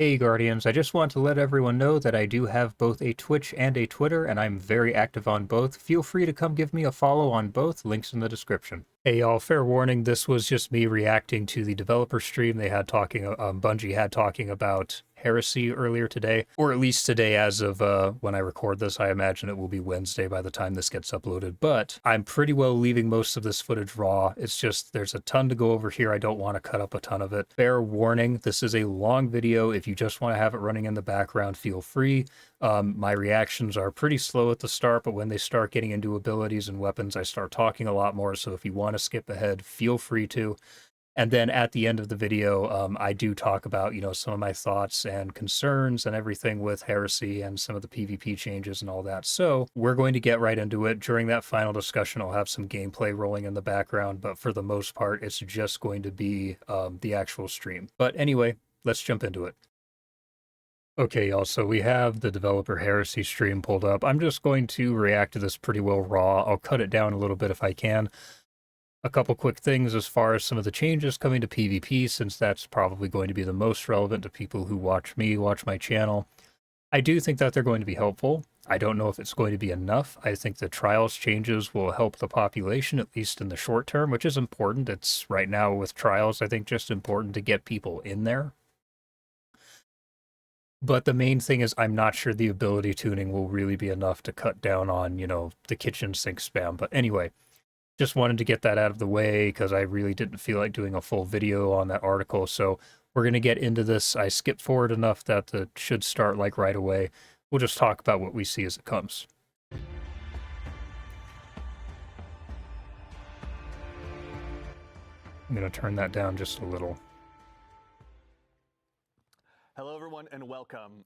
Hey Guardians, I just want to let everyone know that I do have both a Twitch and a Twitter, and I'm very active on both. Feel free to come give me a follow on both, links in the description. Hey y'all, fair warning, this was just me reacting to the developer stream they had Bungie had talking about Heresy earlier today, or at least today as of when I record this. I imagine it will be Wednesday by the time this gets uploaded, but I'm pretty well leaving most of this footage raw. It's just, there's a ton to go over here. I don't want to cut up a ton of it. Fair warning, this is a long video. If you just want to have it running in the background, feel free. My reactions are pretty slow at the start, but when they start getting into abilities and weapons, I start talking a lot more, so if you want to skip ahead, feel free to. And then at the end of the video, I do talk about, some of my thoughts and concerns and everything with Heresy and some of the PvP changes and all that. So we're going to get right into it. During that final discussion, I'll have some gameplay rolling in the background, but for the most part, it's just going to be the actual stream. But anyway, let's jump into it. Okay, y'all, so we have the developer Heresy stream pulled up. I'm just going to react to this pretty well raw. I'll cut it down a little bit if I can. A couple quick things as far as some of the changes coming to PvP, since that's probably going to be the most relevant to people who watch my channel. I do think that they're going to be helpful. I don't know if it's going to be enough. I think the trials changes will help the population, at least in the short term, which is important. It's right now with trials, I think, just important to get people in there. But the main thing is I'm not sure the ability tuning will really be enough to cut down on, the kitchen sink spam. But anyway, just wanted to get that out of the way because I really didn't feel like doing a full video on that article. So we're going to get into this. I skipped forward enough that it should start like right away. We'll just talk about what we see as it comes. I'm going to turn that down just a little. Hello, everyone, and welcome.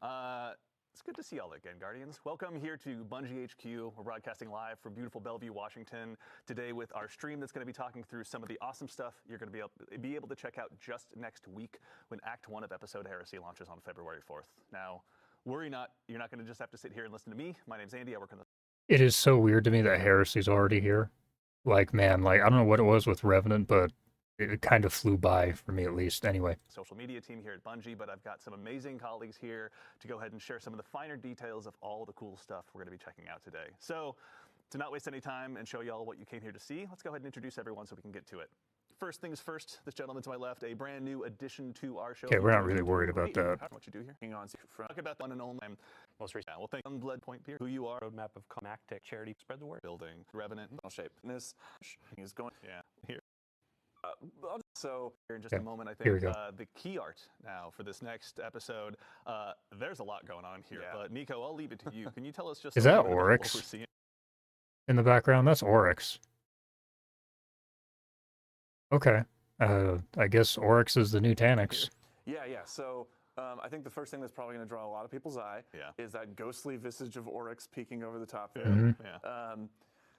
It's good to see y'all again, Guardians. Welcome here to Bungie HQ. We're broadcasting live from beautiful Bellevue, Washington, today with our stream that's going to be talking through some of the awesome stuff you're going to be able to check out just next week when Act 1 of Episode Heresy launches on February 4th. Now, worry not, you're not going to just have to sit here and listen to me. My name's Andy. I work on the... It is so weird to me that Heresy's already here. Like, man, I don't know what it was with Revenant, but it kind of flew by for me at least. Anyway. Social media team here at Bungie, but I've got some amazing colleagues here to go ahead and share some of the finer details of all the cool stuff we're going to be checking out today. So, to not waste any time and show y'all what you came here to see, let's go ahead and introduce everyone so we can get to it. First things first, this gentleman to my left, a brand new addition to our show. Okay, we're not really worried about that. What you do here? Hang on, talk about the one and only most recent. Well, thank Unbled Point Pier, who you are. Roadmap of climactic charity, spread the word. Building, Revenant, shape. This is going, here. So here in just a moment, I think the key art now for this next episode, there's a lot going on here. But Nico, I'll leave it to you. Can you tell us just is that Oryx in the background? That's Oryx. Okay. I guess Oryx is the new Taniks. Yeah. So I think the first thing that's probably going to draw a lot of people's eye is that ghostly visage of Oryx peeking over the top there.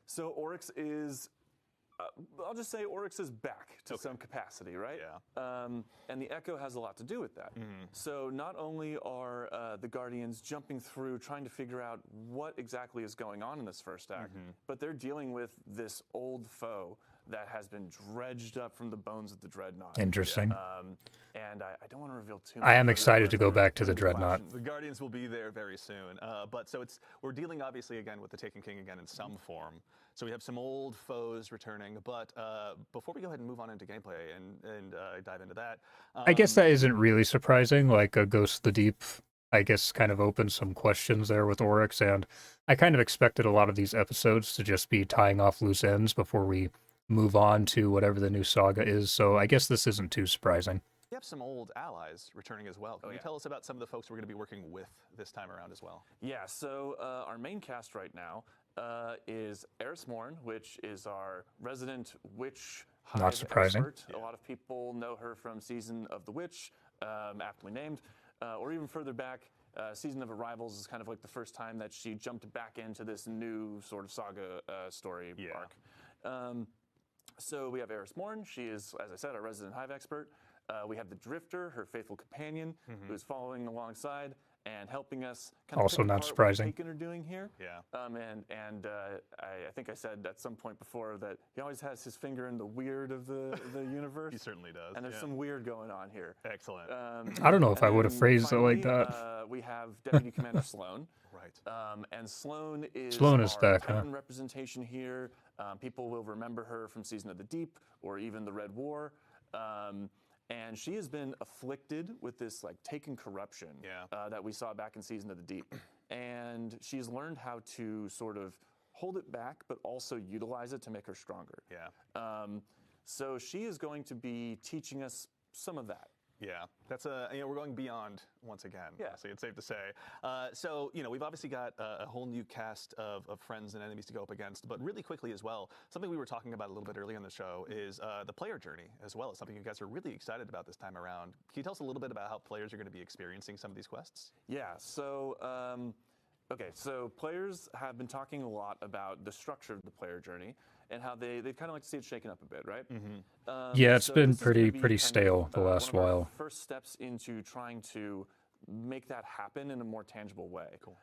So Oryx is... I'll just say Oryx is back to some capacity, right? And the Echo has a lot to do with that. So not only are the Guardians jumping through, trying to figure out what exactly is going on in this first act, but they're dealing with this old foe that has been dredged up from the bones of the Dreadnought. Interesting. And I don't want to reveal too much. I am excited to go back to the Dreadnought. The Guardians will be there very soon. But so we're dealing obviously again with the Taken King again in some form. So we have some old foes returning. But before we go ahead and move on into gameplay and dive into that, I guess that isn't really surprising. Like a Ghost of the Deep, I guess, kind of opened some questions there with Oryx, and I kind of expected a lot of these episodes to just be tying off loose ends before we move on to whatever the new saga is, so I guess this isn't too surprising. We have some old allies returning as well. Can you tell us about some of the folks we're going to be working with this time around as well? Yeah, so our main cast right now is Eris Morn, which is our resident witch hive Not surprising. expert. A lot of people know her from Season of the Witch, aptly named, or even further back, Season of Arrivals is kind of like the first time that she jumped back into this new sort of saga story arc. So we have Eris Morn. She is, as I said, our resident hive expert. We have the Drifter, her faithful companion, who's following alongside and helping us Also pick not apart surprising. what the Taken are doing here. Yeah. I think I said at some point before that he always has his finger in the weird of the universe. He certainly does. And there's some weird going on here. Excellent. I don't know if And I would have then phrased it like finally, that. We have Deputy Commander Sloan. Right. And Sloan is Sloan is our back, huh? Titan representation here. People will remember her from Season of the Deep or even the Red War. And she has been afflicted with this like Taken corruption that we saw back in Season of the Deep. And she's learned how to sort of hold it back, but also utilize it to make her stronger. Yeah. So she is going to be teaching us some of that. Yeah, that's we're going beyond once again. Yeah. Honestly, it's safe to say. So we've obviously got a whole new cast of friends and enemies to go up against. But really quickly as well, something we were talking about a little bit earlier in the show is the player journey as well. Is something you guys are really excited about this time around. Can you tell us a little bit about how players are going to be experiencing some of these quests? Yeah. So. Okay, so players have been talking a lot about the structure of the player journey and how they'd kind of like to see it shaken up a bit, right? Yeah, it's so been this is gonna be pretty kind stale of, the last one of our while. first steps into trying to make that happen in a more tangible way. Cool.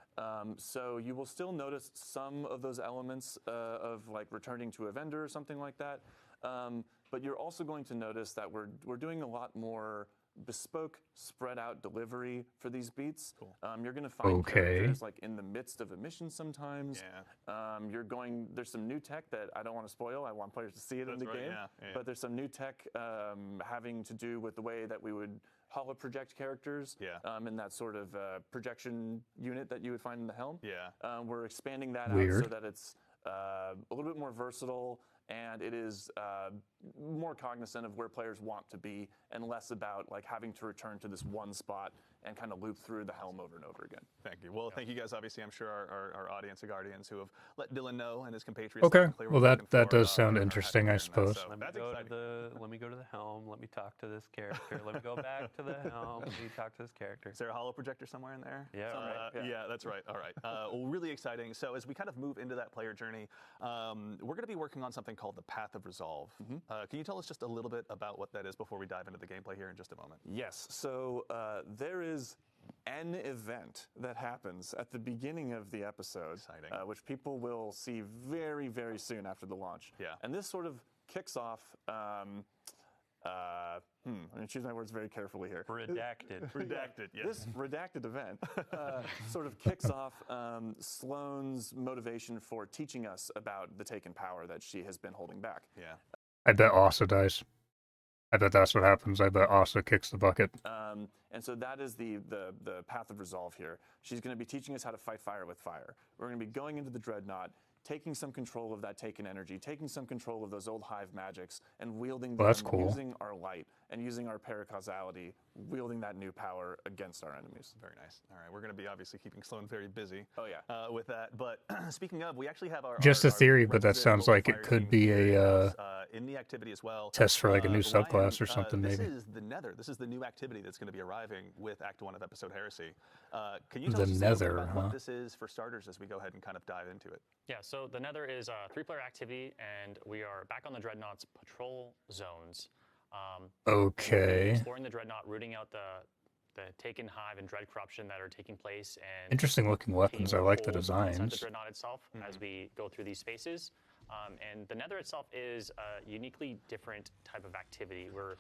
So you will still notice some of those elements of like returning to a vendor or something like that, but you're also going to notice that we're doing a lot more bespoke, spread out delivery for these beats. Cool. You're going to find characters like in the midst of a mission sometimes. Yeah. There's some new tech that I don't want to spoil. I want players to see it in the game. Yeah. But there's some new tech having to do with the way that we would holo project characters in that sort of projection unit that you would find in the helm. Yeah. We're expanding that out so that it's a little bit more versatile, and it is more cognizant of where players want to be and less about like having to return to this one spot and kind of loop through the helm over and over again. Thank you. Well, thank you guys. Obviously, I'm sure our audience of Guardians who have let Dylan know and his compatriots. Okay. Clear Well, what that they're does sound are interesting, happy I to hear that. suppose. So Let me that's go exciting. let me go to the helm. Let me talk to this character. Let me go back to the helm. Let me talk to this character. Is there a holo projector somewhere in there? Yeah, right. Yeah, that's right. All right. Well, really exciting. So as we kind of move into that player journey, we're going to be working on something called the Path of Resolve. Can you tell us just a little bit about what that is before we dive into the gameplay here in just a moment? Yes. So there is an event that happens at the beginning of the episode, which people will see very, very soon after the launch. Yeah. And this sort of kicks off. I'm going to choose my words very carefully here. Redacted. Redacted, yes. This redacted event sort of kicks off Sloane's motivation for teaching us about the Taken power that she has been holding back. Yeah. I bet Asa dies. I bet that's what happens. I bet Asa kicks the bucket. And so that is the path of resolve here. She's going to be teaching us how to fight fire with fire. We're going to be going into the Dreadnought, taking some control of that Taken energy, taking some control of those old Hive magics, and wielding them using our light and using our paracausality, wielding that new power against our enemies. Very nice. All right, we're going to be obviously keeping Sloan very busy. Oh yeah. With that. But speaking of, we actually have our Just a theory, but that resident sounds like local it fire could team be here a in the activity as well. test for like a new Ryan, subclass or something, this maybe. is the Nether. This is the new activity that's going to be arriving with Act 1 of episode Heresy. Can you tell us just a little bit about what this is for starters as we go ahead and kind of dive into it? Yeah, so the Nether is a 3-player activity, and we are back on the Dreadnought's patrol zones. Okay. Exploring the Dreadnought, rooting out the Taken Hive and Dread corruption that are taking place, and Interesting looking weapons. I like the hold inside the designs. Dreadnought itself as we go through these spaces. And the Nether itself is a uniquely different type of activity. We're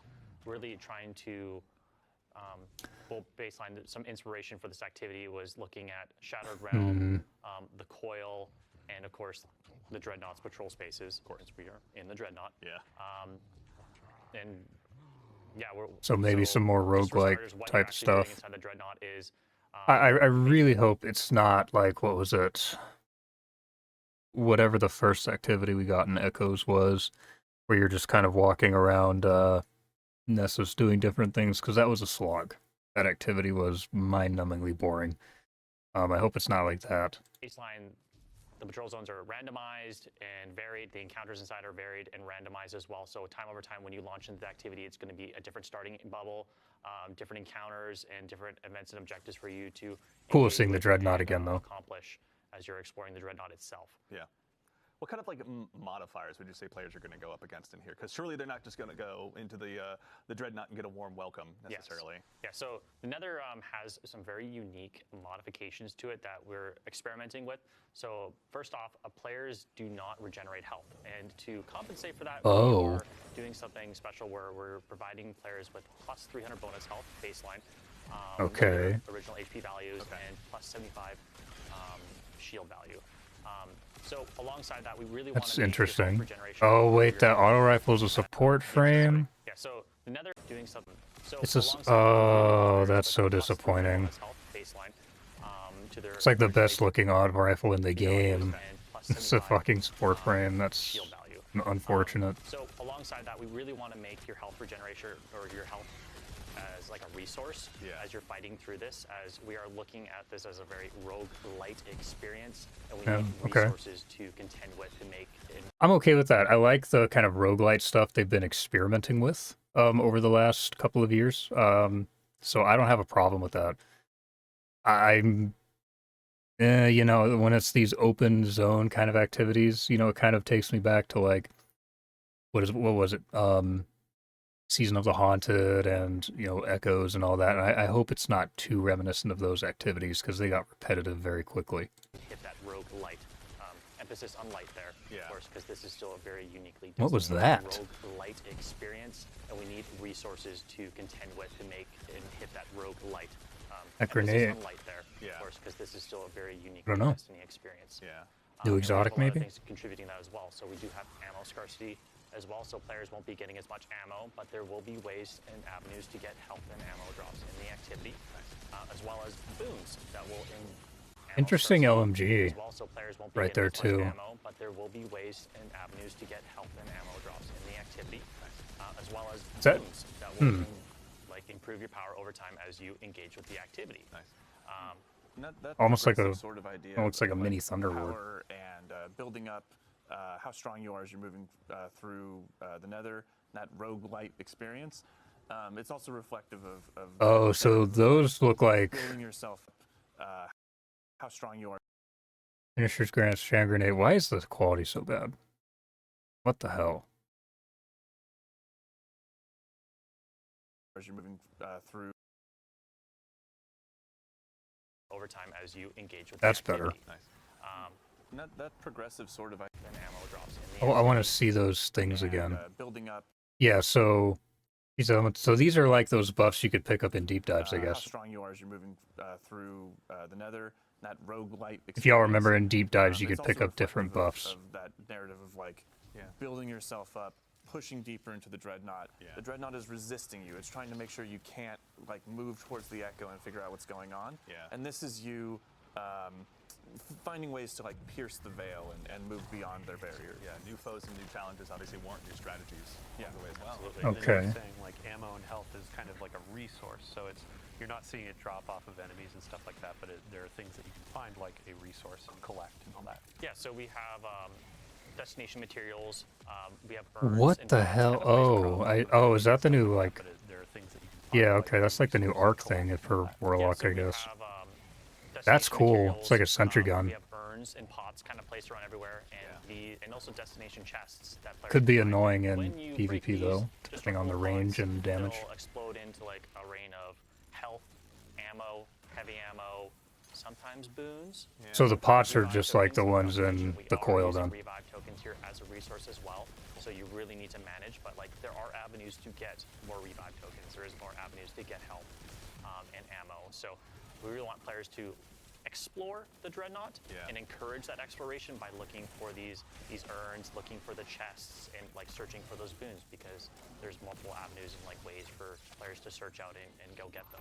really trying to baseline some inspiration for this activity was looking at Shattered Realm, the Coil, and of course the Dreadnought's patrol spaces. Of course, we are in the Dreadnought. Yeah. And yeah, So maybe some more just for roguelike starters, what you're type actually doing stuff. inside the Dreadnought is I really hope it's not like, what was it? Whatever the first activity we got in Echoes was, where you're just kind of walking around Nessus doing different things, because that was a slog. That activity was mind-numbingly boring. I hope it's not like that. baseline. The patrol zones are randomized and varied. The encounters inside are varied and randomized as well. So time over time, when you launch into the activity, it's going to be a different starting bubble, different encounters, and different events and objectives for you to Cool engage seeing the with Dreadnought and, again, though. accomplish as you're exploring the Dreadnought itself. Yeah. what kind of like modifiers would you say players are going to go up against in here? Because surely they're not just going to go into the Dreadnought and get a warm welcome necessarily. Yes. Yeah. So the Nether has some very unique modifications to it that we're experimenting with. So first off, players do not regenerate health, and to compensate for that, we are doing something special where we're providing players with plus 300 bonus health baseline. Original HP values and plus 75 shield value. So alongside that, we really want to. That's interesting. Oh wait, that auto rifle is a support frame. Yeah. So the Nether doing something. So it's just that's so disappointing. It's like the best looking auto rifle in the game. It's a fucking support frame. That's unfortunate. So alongside that, we really want to make your health regeneration or your health as like a resource as you're fighting through this, as we are looking at this as a very rogue-lite experience, and we need resources to contend with to make it. I'm okay with that. I like the kind of roguelite stuff they've been experimenting with over the last couple of years. So I don't have a problem with that. I'm you know, when it's these open zone kind of activities, you know, it kind of takes me back to like what was it? Season of the Haunted and, you know, Echoes and all that. And I hope it's not too reminiscent of those activities because they got repetitive very quickly. Hit that rogue light. Emphasis on light there, of course, because this is still a very uniquely what was that? Rogue light experience, and we need resources to contend with to make and hit that rogue light. That grenade. On light there, of course, because this is still a very unique Destiny experience. New exotic, maybe? Things contributing that as well. So we do have ammo scarcity as well, so players won't be getting as much ammo, but there will be ways and avenues to get health and ammo drops in the activity, as well as boons that will interesting LMG well, so players won't be right there too. Ammo, but there will be ways and avenues to get health and ammo drops in the activity, as well as boons that will like improve your power over time as you engage with the activity. Almost like a sort of idea. Looks like a mini Thunderlord. And building up how strong you are as you're moving through the Nether, that roguelite experience. It's also reflective of so those look like building yourself how strong you are. Finisher's Grants, Shan Grenade. Why is the quality so bad? What the hell? As you're moving through over time as you engage with that's better. That progressive sort of ammo drops in the I want to see those things again. Building up. Yeah, so these are like those buffs you could pick up in deep dives, I guess. How strong you are as you're moving through the Nether, that roguelite. If y'all remember in deep dives, you could pick up different buffs. Of that narrative of like building yourself up, pushing deeper into the Dreadnought. The Dreadnought is resisting you. It's trying to make sure you can't like move towards the Echo and figure out what's going on. And this is you finding ways to like pierce the veil and move beyond their barrier. New foes and new challenges obviously warrant new strategies along the way as well. Absolutely. Okay. You're saying like ammo and health is kind of like a resource, so you're not seeing it drop off of enemies and stuff like that, but there are things that you can find like a resource and collect and all that. Yeah, so we have destination materials. We have urns. What the hell? Is that the new like? There are things that you can find, okay, that's like the new arc thing for Warlock, I guess. That's cool. It's like a sentry gun. We have urns and pots kind of placed around everywhere, and also destination chests that players could be can find. annoying in When you break PvP though, these, depending on the range and damage. They'll explode into like a rain of health, ammo, heavy ammo, sometimes boons. So the pots are just like the ones in the coil then. then. Revive tokens here as a resource as well, so you really need to manage. But like there are avenues to get more revive tokens. There is more avenues to get health and ammo. So we really want players to explore the Dreadnought and encourage that exploration by looking for these urns, looking for the chests, and like searching for those boons, because there's multiple avenues and like ways for players to search out and go get them.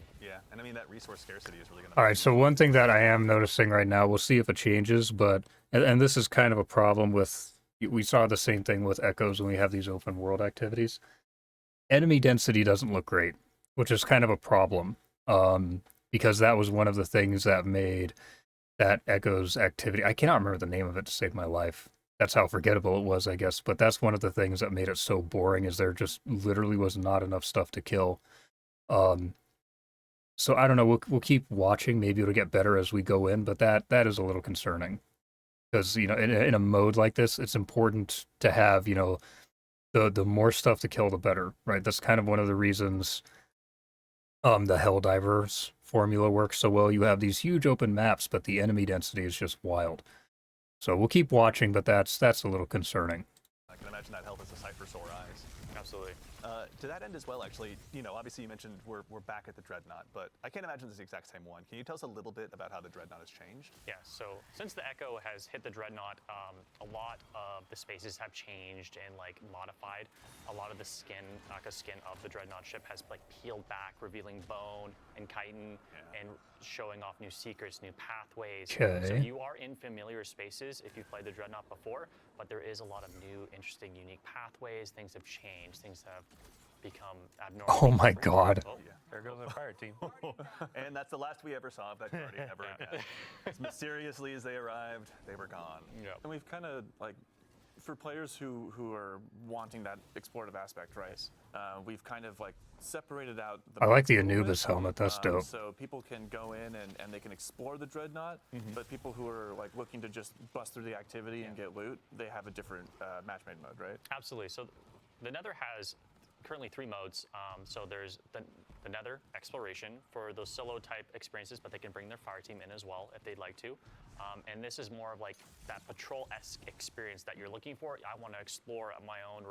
And I mean that resource scarcity is really going to. All right, so one thing that I am noticing right now, we'll see if it changes, but and this is kind of a problem with. We saw the same thing with Echoes when we have these open world activities. Enemy density doesn't look great, which is kind of a problem. Because that was one of the things that made that Echoes activity. I cannot remember the name of it to save my life. That's how forgettable it was, I guess. But that's one of the things that made it so boring, is there just literally was not enough stuff to kill. So I don't know. We'll keep watching. Maybe it'll get better as we go in, but that is a little concerning. because in a mode like this, it's important to have the more stuff to kill, the better, right? That's kind of one of the reasons the Helldivers formula works so well. You have these huge open maps, but the enemy density is just wild. So we'll keep watching, but that's a little concerning. I can imagine that health is a sight for sore eyes. Absolutely. To that end as well, actually, obviously you mentioned we're back at the Dreadnought, but I can't imagine this is the exact same one. Can you tell us a little bit about how the Dreadnought has changed? Yeah, so since the Echo has hit the Dreadnought, a lot of the spaces have changed and like modified. A lot of the skin of the Dreadnought ship has like peeled back, revealing bone and chitin, and showing off new secrets, new pathways. Okay. So you are in familiar spaces if you've played the Dreadnought before, but there is a lot of new, interesting, unique pathways. Things have changed. Things have become abnormal. Oh my God. Oh, There goes our fire team. And that's the last we ever saw of that Guardian ever again. As mysteriously as they arrived, they were gone. Yeah. And we've kind of like, for players who are wanting that explorative aspect, right? We've kind of like separated out. I like modes the a little Anubis bit. helmet. That's dope. So people can go in and they can explore the Dreadnought, but people who are like looking to just bust through the activity and get loot, they have a different match-made mode, right? Absolutely. So the Nether has currently 3 modes. So there's the Nether Exploration for those solo type experiences, but they can bring their fire team in as well if they'd like to. And this is more of like that patrol-esque experience that you're looking for. I want to explore at my own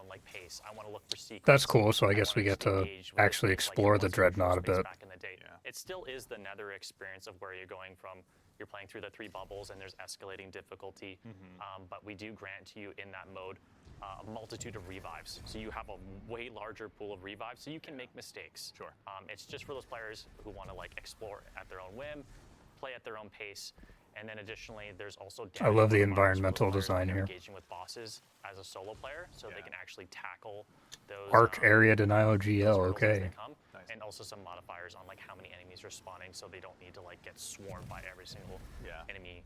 like pace. I want to look for secrets. That's cool. So I guess wanna we get just to engage with actually it, like it explore the was in Dreadnought a Space bit. Back in the day. It still is the Nether experience of where you're going from. You're playing through the 3 bubbles and there's escalating difficulty. But we do grant to you in that mode a multitude of revives. So you have a way larger pool of revives, so you can make mistakes. Sure. It's just for those players who want to like explore at their own whim, play at their own pace. And then additionally, there's also I love the modifiers for those environmental players design when they're here. engaging with bosses as a solo player, so they can actually tackle those Arc area denial those GL. hurdles as Okay. they come. And also some modifiers on like how many enemies are spawning, so they don't need to like get swarmed by every single enemy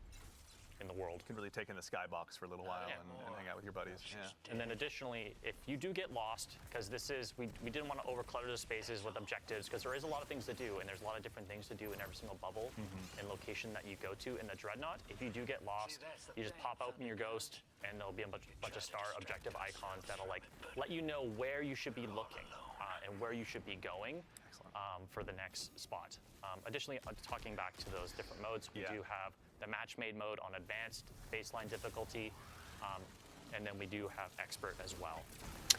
in the world. You can really take in the skybox for a little while and hang out with your buddies. Yeah. And then additionally, if you do get lost, because this is, we didn't want to overclutter the spaces with objectives, because there is a lot of things to do, and there's a lot of different things to do in every single bubble and location that you go to in the Dreadnought. If you do get lost, you just pop open your ghost, and there'll be a bunch of star objective icons that'll like let you know where you should be looking and where you should be going for the next spot. Additionally, talking back to those different modes, we do have the match-made mode on advanced baseline difficulty, and then we do have expert as well.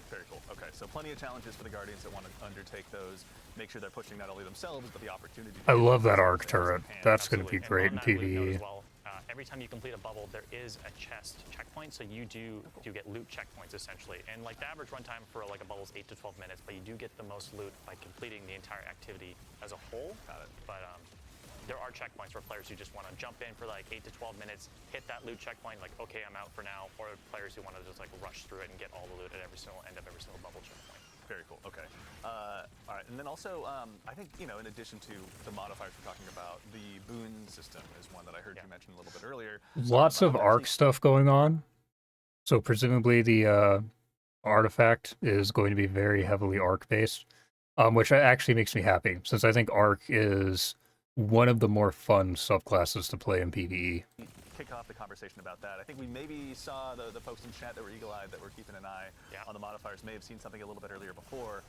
Very cool. Okay, so plenty of challenges for the Guardians that want to undertake those. Make sure they're pushing not only themselves, but the opportunity. I love that arc turret. That's going to be Absolutely. great in And on that loot note PvE. as well, every time you complete a bubble, there is a chest checkpoint, so you do get loot checkpoints essentially. And like the average runtime for like a bubble is 8 to 12 minutes, but you do get the most loot by completing the entire activity as a whole. Got it. But there are checkpoints for players who just want to jump in for like 8 to 12 minutes, hit that loot checkpoint, like okay, I'm out for now, or players who want to just like rush through it and get all the loot at every single end of every single bubble checkpoint. Very cool. Okay. All right. And then also, I think, in addition to the modifiers we're talking about, the boon system is one that I heard you mention a little bit earlier. Lots of arc stuff going on. So presumably the artifact is going to be very heavily arc based, which actually makes me happy, since I think arc is one of the more fun subclasses to play in PvE. Kick off the conversation about that. I think we maybe saw the folks in chat that were eagle-eyed that were keeping an eye on the modifiers may have seen something a little bit earlier before.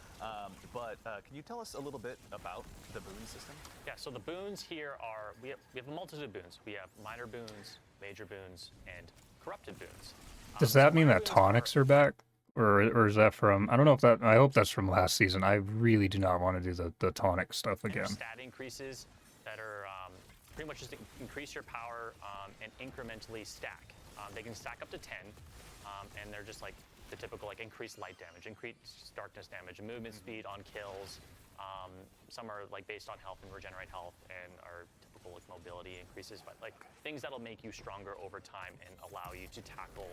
But can you tell us a little bit about the boon system? Yeah, so the boons here are, we have a multitude of boons. We have minor boons, major boons, and corrupted boons. Does that mean that tonics are back? Or is that from, I don't know if that, I hope that's from last season. I really do not want to do the tonic stuff again. Stat increases that are pretty much just increase your power and incrementally stack. They can stack up to 10, and they're just like the typical like increased light damage, increased darkness damage, movement speed on kills. Some are like based on health and regenerate health, and are typical like mobility increases, but like things that'll make you stronger over time and allow you to tackle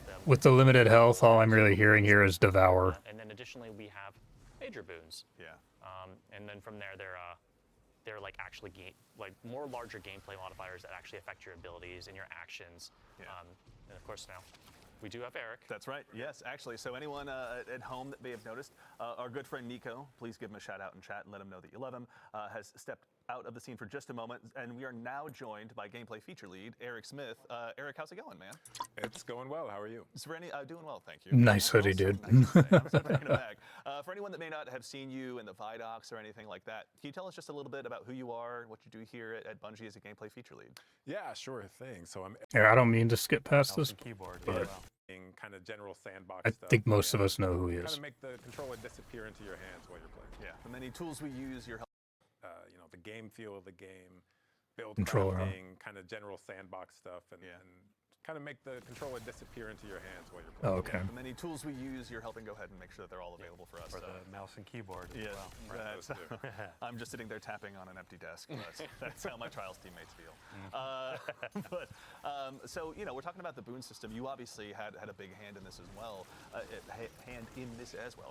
the. With the limited health, all I'm really hearing here is Devour. And then additionally, we have major boons. Yeah. And then from there, they're like actually more larger gameplay modifiers that actually affect your abilities and your actions. Yeah. And of course now, we do have Eric. That's right. Yes, actually. So anyone at home that may have noticed, our good friend Nico, please give him a shout out in chat and let him know that you love him, has stepped out of the scene for just a moment, and we are now joined by gameplay feature lead Eric Smith. Eric, how's it going, man? It's going well. How are you? So for any, doing well, thank you. Nice hoodie, dude. Nice to say. I'm so taken aback. For anyone that may not have seen you in the Vidocs or anything like that, can you tell us just a little bit about who you are, what you do here at Bungie as a gameplay feature lead? Yeah, sure thing. So I'm Yeah, I don't mean to skip past Mouse this, and keyboard. but Wow. in kind of general sandbox I stuff. think most of us know who he Kind is. of make the controller disappear into your hands while you're playing. Yeah, the many tools we use, your help. You know, the game feel of the game, build Controller. crafting, kind of general sandbox stuff, and kind of make the controller disappear into your hands while you're playing. Oh, okay. The many tools we use, you're helping go ahead and make sure that they're all available for us. For the mouse and keyboard as Yes, well. that's- Those two. I'm just sitting there tapping on an empty desk. That's how my Trials teammates feel. So you know, we're talking about the boon system. You obviously had a big hand in this as well.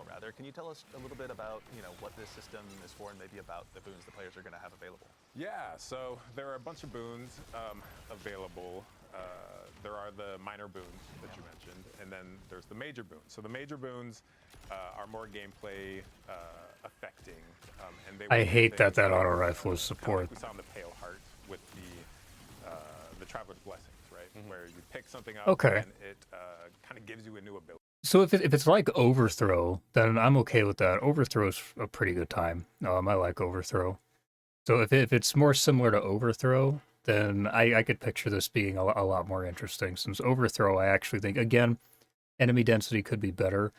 Rather. Can you tell us a little bit about what this system is for, and maybe about the boons the players are going to have available? Yeah, so there are a bunch of boons available. There are the minor boons that you mentioned, and then there's the major boons. So the major boons are more gameplay affecting, and they. I hate that things auto like, rifle is kind of support. like we saw in the Pale Heart with the Traveler's Blessings, right? Where you pick something up, Okay. and it kind of gives you a new ability. So if it's like Overthrow, then I'm okay with that. Overthrow's a pretty good time. I like Overthrow. So if it's more similar to Overthrow, then I could picture this being a lot more interesting. Since Overthrow, I actually think, again, enemy density could be better.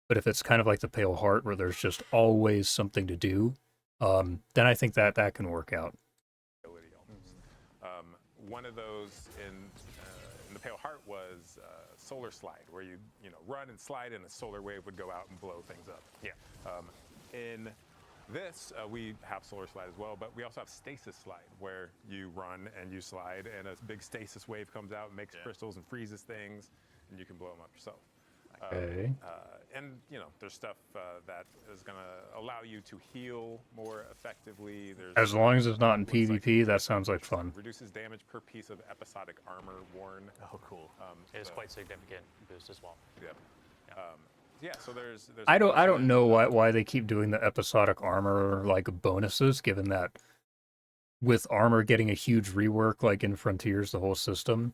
But if it's kind of like the Pale Heart, where there's just always something to do, then I think that can work out. Almost. One of those in the Pale Heart was Solar Slide, where you run and slide, and a solar wave would go out and blow things up. Yeah. In this, we have Solar Slide as well, but we also have Stasis Slide, where you run and you slide, and a big stasis wave comes out and makes crystals and freezes things, and you can blow them up yourself. Okay. And there's stuff that is going to allow you to heal more effectively. There's As long as it's not in looks like PvP, that sounds like fun. reduces damage per piece of episodic armor worn. Oh, cool. It is quite significant boost as well. Yeah. So there's. I don't know why they keep doing the episodic armor like bonuses, given that with armor getting a huge rework like in Frontiers, the whole system,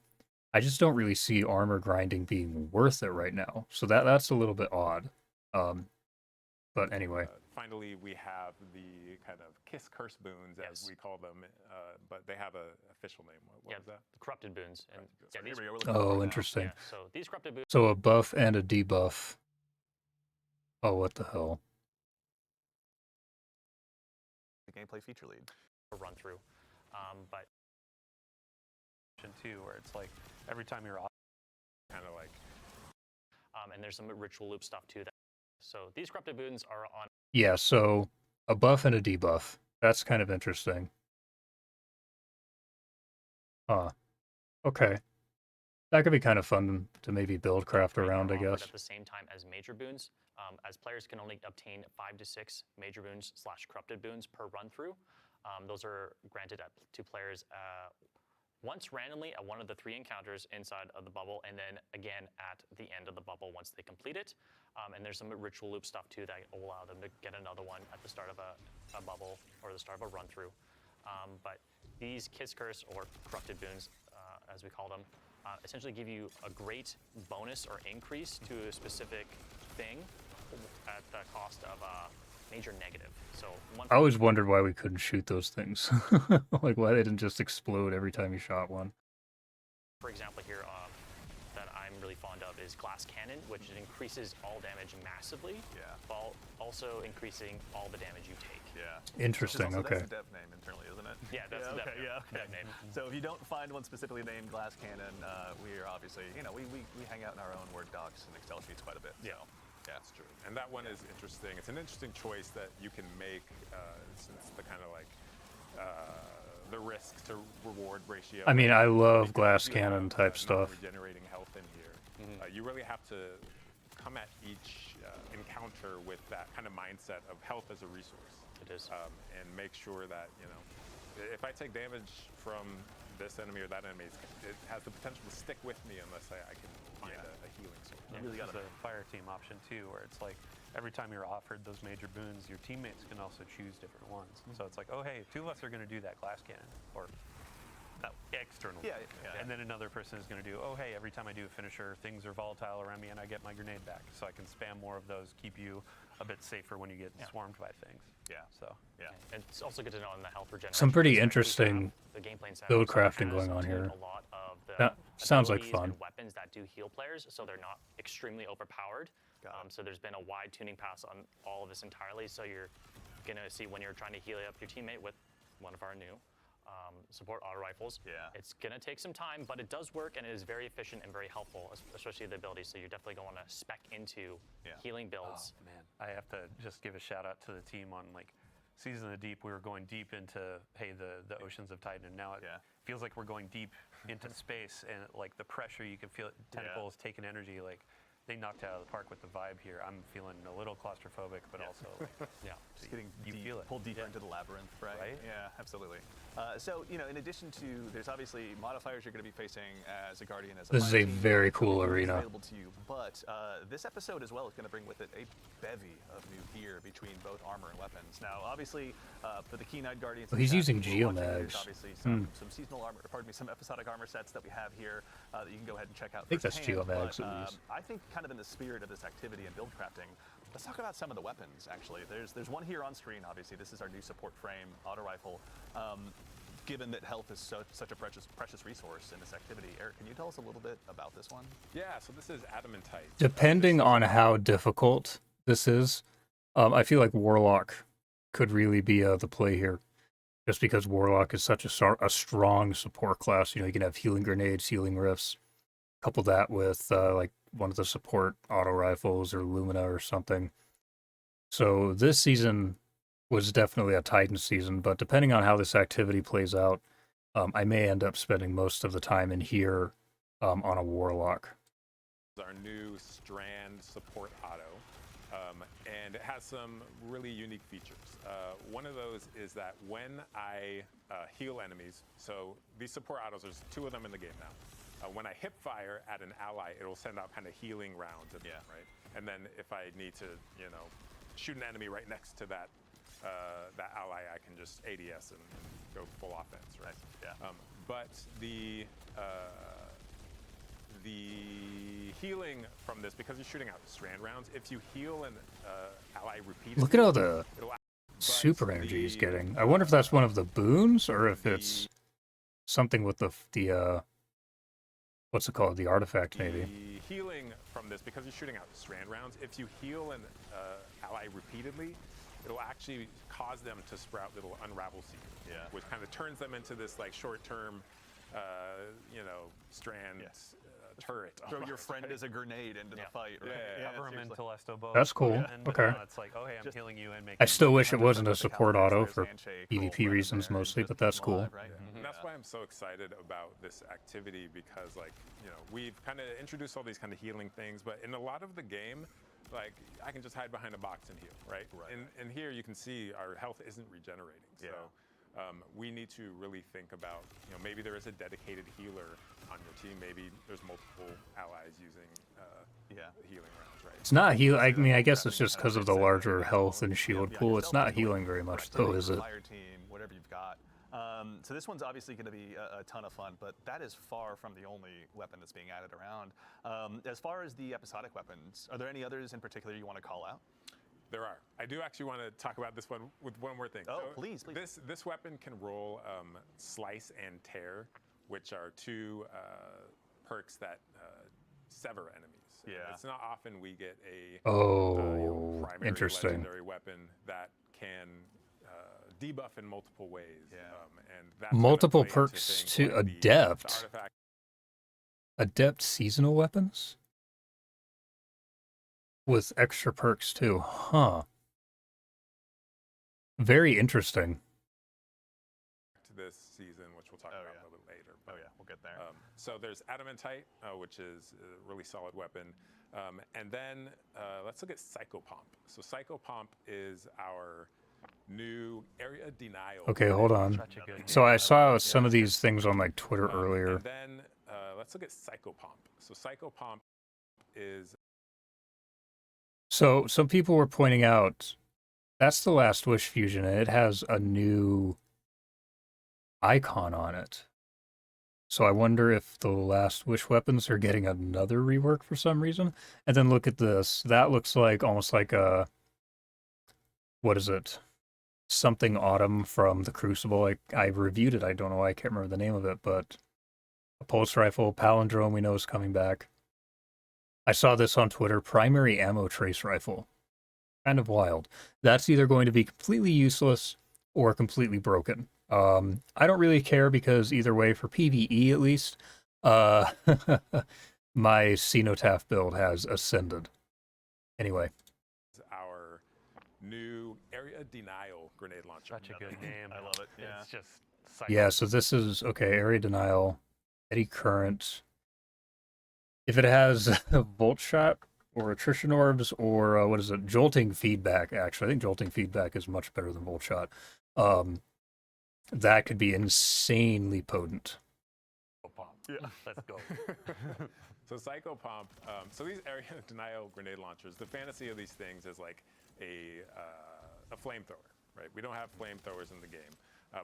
I just don't really see armor grinding being worth it right now. So that's a little bit odd. But anyway. Finally, we have the kind of Kiss Curse boons, as we call them, but they have an official name. What was that? The corrupted boons. And So these, here we go. We're looking for it Oh, now. interesting. yeah, so these corrupted boons So a buff and a debuff. Oh, what the hell? The gameplay feature lead. are run through, but Too, where it's like every time you're off. Kind of like. and there's some ritual loop stuff too. So these corrupted boons are on. Yeah, so a buff and a debuff. That's kind of interesting. Okay. That could be kind of fun to maybe build craft around, I offered guess. At the same time as major boons, as players can only obtain 5 to 6 major boons / corrupted boons per run through. Those are granted to players once randomly at one of the 3 encounters inside of the bubble, and then again at the end of the bubble once they complete it. And there's some ritual loop stuff too that will allow them to get another one at the start of a bubble or the start of a run through. But these Kiss Curse or corrupted boons, as we call them, essentially give you a great bonus or increase to a specific thing at the cost of a major negative. So I always wondered why we couldn't shoot those things. Like why they didn't just explode every time you shot one. for example here that I'm really fond of is Glass Cannon, which increases all damage massively, while also increasing all the damage you take. Yeah. Interesting, Also, okay. That's the dev name internally, isn't it? Yeah, that's the okay, dev name. So if you don't find one specifically named Glass Cannon, we are obviously, we hang out in our own Word docs and Excel sheets quite a bit. Yeah. So. Yeah, that's true. And that one is interesting. It's an interesting choice that you can make since the kind of like the risk to reward ratio. I mean, I love Because glass you cannon have, type stuff. non-regenerating health in here. You really have to come at each encounter with that kind of mindset of health as a resource. It is. And make sure that, if I take damage from this enemy or that enemy, it has the potential to stick with me unless I can find a healing source. Yeah, really got a fire team option too, where it's like every time you're offered those major boons, your teammates can also choose different ones. So it's like, oh hey, 2 of us are going to do that glass cannon, or that external. And then another person is going to do, oh hey, every time I do a finisher, things are volatile around me and I get my grenade back. So I can spam more of those, keep you a bit safer when you get swarmed by things. So and it's also good to know in the health regeneration. Some pretty aspect, interesting the gameplay inside build also crafting has going on tuned here. A lot of the That sounds like abilities fun. and weapons that do heal players, so they're not extremely overpowered. So there's been a wide tuning pass on all of this entirely. So you're gonna see when you're trying to heal up your teammate with one of our new support auto rifles. It's gonna take some time, but it does work and it is very efficient and very helpful, especially the abilities. So you're definitely gonna want to spec into healing builds. Oh, man, I have to just give a shout out to the team on like Season of the Deep. We were going deep into the oceans of Titan, and now it feels like we're going deep into space, and like the pressure you can feel it, tentacles taking energy. Like they knocked it out of the park with the vibe here. I'm feeling a little claustrophobic, but also like, just getting feel it. pulled deeper into the labyrinth, right? Yeah, absolutely. So, you know, in addition to, there's obviously modifiers you're going to be facing as a Guardian. This is a very cool arena. Available to you, but this episode as well is going to bring with it a bevy of new gear between both armor and weapons. Now, obviously, for the Key Knight Guardians, he's using who are watching, geomags. there's obviously some seasonal armor, pardon me, some episodic armor sets that we have here that you can go ahead and check out. I think that's firsthand, geomags but, at least. I think kind of in the spirit of this activity and build crafting, let's talk about some of the weapons, actually. There's one here on screen, obviously. This is our new support frame auto rifle. Given that health is such a precious resource in this activity, Eric, can you tell us a little bit about this one? Yeah, so this is adamantite. Depending on how difficult this is, I feel like Warlock could really be the play here. Just because Warlock is such a strong support class. You know, you can have healing grenades, healing rifts. Couple that with like one of the support auto rifles or Lumina or something. So this season was definitely a Titan season, but depending on how this activity plays out, I may end up spending most of the time in here on a Warlock. Our new Strand support auto, and it has some really unique features. One of those is that when I heal enemies, so these support autos, there's 2 of them in the game now. When I hip fire at an ally, it will send out kind of healing rounds at them, right? And then if I need to, you know, shoot an enemy right next to that that ally, I can just ADS and go full offense, right? But the healing from this, because you're shooting out strand rounds, if you heal an ally repeatedly, Look at all the super energy he's getting. I wonder if that's one of the boons or if it's something with the what's it called? The artifact, maybe. The healing from this, because you're shooting out strand rounds, if you heal an ally repeatedly, it'll actually cause them to sprout little unravel seeds, which kind of turns them into this like short-term, you know, strand turret. Throw your friend as a grenade into the fight. Right? Cover him in Telesto bow. That's cool. And, Okay. It's like, oh hey, I'm healing you and making. I still wish it wasn't a support auto for PvP reasons mostly, but that's cool. And that's why I'm so excited about this activity, because like, you know, we've kind of introduced all these kind of healing things, but in a lot of the game, like I can just hide behind a box and heal, right? And here you can see our health isn't regenerating. So we need to really think about, you know, maybe there is a dedicated healer on your team. Maybe there's multiple allies using healing rounds, right? It's not heal. I mean, I guess it's just because of the larger health and shield pool. It's not healing very much, though, is it? Fire team, whatever you've got. So this one's obviously going to be a ton of fun, but that is far from the only weapon that's being added around. As far as the episodic weapons, are there any others in particular you want to call out? There are. I do actually want to talk about this one with one more thing. Oh, so please. This weapon can roll Slice and Tear, which are 2 perks that sever enemies. And it's not often we get a primary interesting legendary weapon that can debuff in multiple ways. And that's multiple perks to Adept. Adept seasonal weapons? With extra perks too, huh? Very interesting. This season, which we'll talk about a little bit later. But, we'll get there. So there's Adamantite, which is a really solid weapon. And then let's look at Psychopomp. So Psychopomp is our new area denial. Okay, hold on. Such a good So name. I saw some of these things on like Twitter earlier. And then let's look at Psychopomp. So Psychopomp is So some people were pointing out that's the Last Wish fusion, and it has a new icon on it. So I wonder if the Last Wish weapons are getting another rework for some reason. And then look at this. That looks like almost like a, what is it? Something Autumn from the Crucible. I reviewed it. I don't know why I can't remember the name of it, but a pulse rifle, palindrome we know is coming back. I saw this on Twitter. Primary ammo trace rifle. Kind of wild. That's either going to be completely useless or completely broken. I don't really care because either way, for PvE at least, my Cenotaph build has ascended. Anyway. our new area denial grenade launcher. Such a good name. I love it. Yeah. It's just Yeah, so this is, okay, area denial, eddy current. If it has volt shot or attrition orbs or what is it, jolting feedback, actually. I think jolting feedback is much better than volt shot. That could be insanely potent. Yeah. Let's go. So Psychopomp, so these area denial grenade launchers, the fantasy of these things is like a flamethrower, right? We don't have flamethrowers in the game,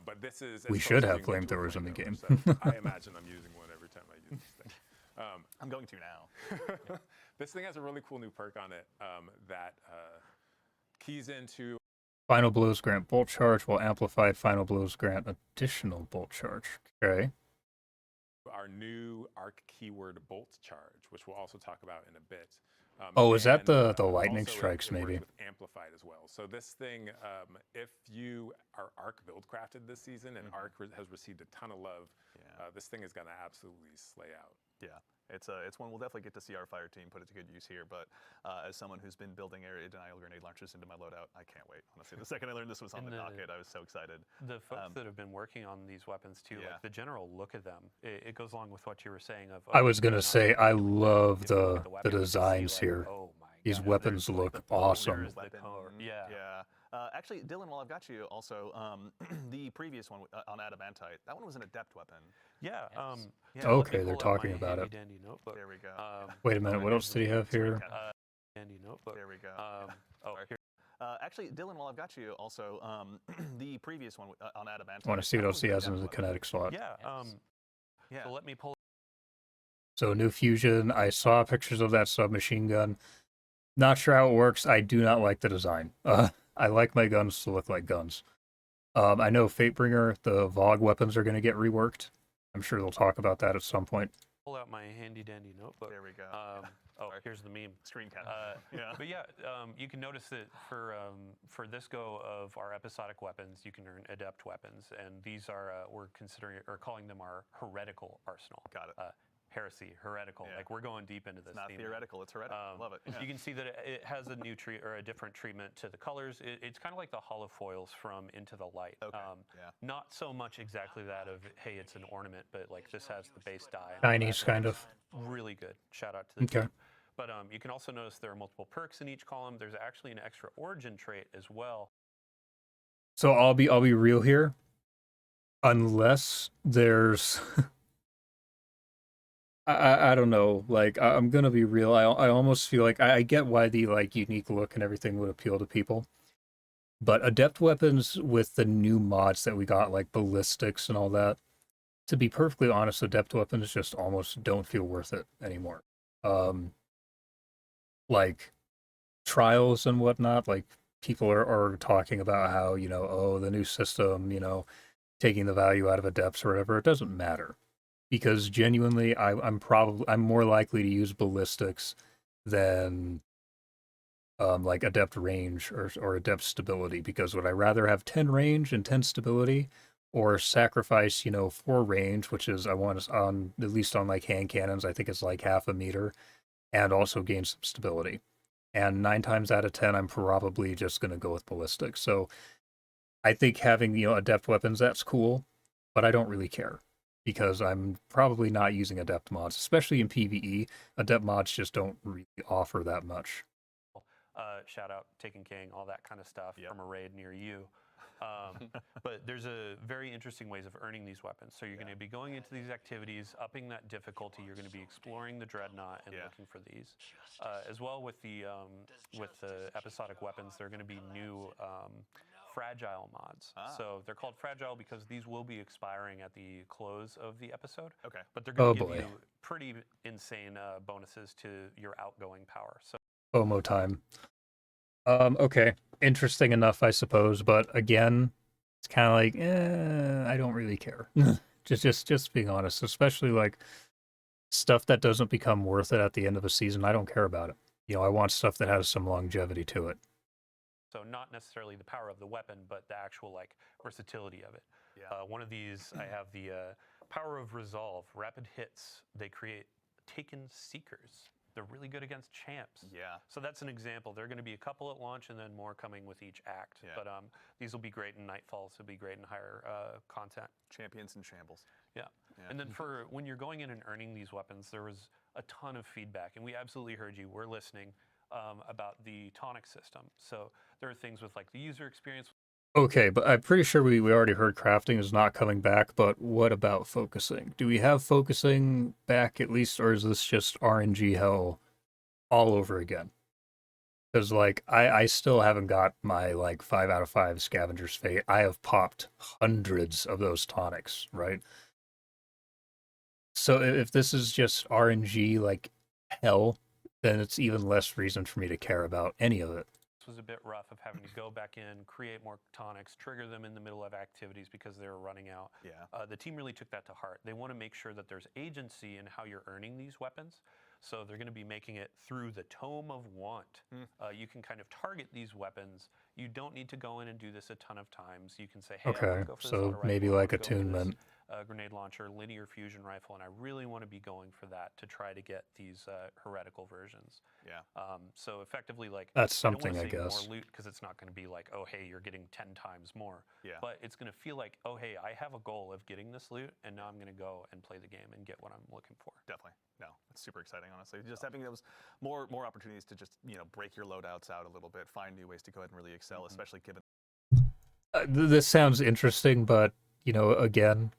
but this is... We should have flamethrowers in the game. So I imagine I'm using one every time I use this thing. I'm going to now. This thing has a really cool new perk on it that keys into... Final blows grant bolt charge, while amplified final blows grant additional bolt charge. Okay. our new arc keyword bolt charge, which we'll also talk about in a bit. Oh, is that and, the lightning also strikes it works maybe? with amplified as well. So this thing, if you are arc build crafted this season and arc has received a ton of love, this thing is going to absolutely slay out. Yeah, it's one we'll definitely get to see our fire team put it to good use here. But as someone who's been building area denial grenade launchers into my loadout, I can't wait. Honestly, the second I learned this was on the docket, I was so excited. The folks that have been working on these weapons too, like the general look of them, it goes along with what you were saying. Of I was gonna say I love the designs here. Oh my These God, weapons there's, look like, awesome. there's the color. Yeah. Actually, Dylan, while I've got you, also the previous one on adamantite, that one was an adept weapon. Yeah. Okay, they're talking about it. Dandy notebook. There we go. Wait a minute, what else did he have here? Dandy notebook. There we go. Here. Actually, Dylan, while I've got you, also the previous one on adamantite. I want to see what that else he one was has an in the adept weapon. kinetic slot. Yeah. So let me pull. So new fusion, I saw pictures of that submachine gun. Not sure how it works. I do not like the design. I like my guns to look like guns. I know Fatebringer, the Vogue weapons are going to get reworked. I'm sure they'll talk about that at some point. Pull out my handy dandy notebook. There we go. Here's the meme. Screen cap. But yeah, you can notice that for this go of our episodic weapons, you can earn adept weapons, and these are we're considering or calling them our heretical arsenal. Got it. Heresy, heretical. Yeah. Like we're going deep into this. It's not theme. theoretical, it's heretical. Love it. You can see that it has a new or a different treatment to the colors. It's kind of like the holofoils from Into the Light. Okay. Not so much exactly that of, hey, it's an ornament, but like this has the base die. Chinese kind of. Really good. Shout out to the Okay. team. But you can also notice there are multiple perks in each column. There's actually an extra origin trait as well. So I'll be real here. Unless there's I don't know, like I'm gonna be real. I almost feel like I get why the like unique look and everything would appeal to people. But adept weapons with the new mods that we got, like ballistics and all that, to be perfectly honest, adept weapons just almost don't feel worth it anymore. Like trials and whatnot, like people are talking about how, oh, the new system, taking the value out of adepts or whatever. It doesn't matter. Because genuinely, I'm more likely to use ballistics than like adept range or adept stability. Because would I rather have 10 range and 10 stability, or sacrifice 4 range, which is I want on at least on like hand cannons, I think it's like half a meter, and also gain some stability. And 9 times out of 10, I'm probably just gonna go with ballistics. So I think having adept weapons, that's cool, but I don't really care. Because I'm probably not using adept mods, especially in PvE. Adept mods just don't really offer that much. Shout out Taken King, all that kind of stuff from a raid near you. But there's a very interesting ways of earning these weapons. So you're going to be going into these activities, upping that difficulty. You're going to be exploring the Dreadnought and looking for these. As well with the episodic weapons, there are going to be new fragile mods. So they're called fragile because these will be expiring at the close of the episode. Okay. But they're going to give you pretty insane bonuses to your outgoing power. So FOMO time. Okay, interesting enough, I suppose, but again, it's kind of like, I don't really care. just being honest, especially like stuff that doesn't become worth it at the end of a season. I don't care about it. You know, I want stuff that has some longevity to it. So not necessarily the power of the weapon, but the actual like versatility of it. Yeah. One of these, I have the power of resolve. Rapid hits, they create taken seekers. They're really good against champs. Yeah. So that's an example. There are going to be a couple at launch and then more coming with each act. Yeah. But these will be great in Nightfalls. It'll be great in higher content. Champions and shambles. Yeah. And then for when you're going in and earning these weapons, there was a ton of feedback. And we absolutely heard you. We're listening about the tonic system. So there are things with like the user experience. Okay, but I'm pretty sure we already heard crafting is not coming back, but what about focusing? Do we have focusing back at least, or is this just RNG hell all over again? Because, like, I still haven't got my, like, 5 out of 5 Scavenger's Fate. I have popped hundreds of those tonics, right? So if this is just RNG, like, hell, then it's even less reason for me to care about any of it. Was a bit rough of having to go back in, create more tonics, trigger them in the middle of activities because they were running out. Yeah. The team really took that to heart. They want to make sure that there's agency in how you're earning these weapons. So they're going to be making it through the Tome of Want. You can kind of target these weapons. You don't need to go in and do this a ton of times. You can say, hey, I want Okay, to go for this so auto maybe rifle, I like wanna go for this, attunement. grenade launcher, linear fusion rifle, and I really want to be going for that to try to get these heretical versions. Yeah. So effectively, like That's I don't something, wanna I say guess. more loot because it's not going to be like, oh hey, you're getting 10 times more. Yeah. But it's going to feel like, oh hey, I have a goal of getting this loot, and now I'm going to go and play the game and get what I'm looking for. Definitely. No, it's super exciting, honestly. Just having those more opportunities to just, you know, break your loadouts out a little bit, find new ways to go ahead and really excel, especially given. This sounds interesting, but, you know, again,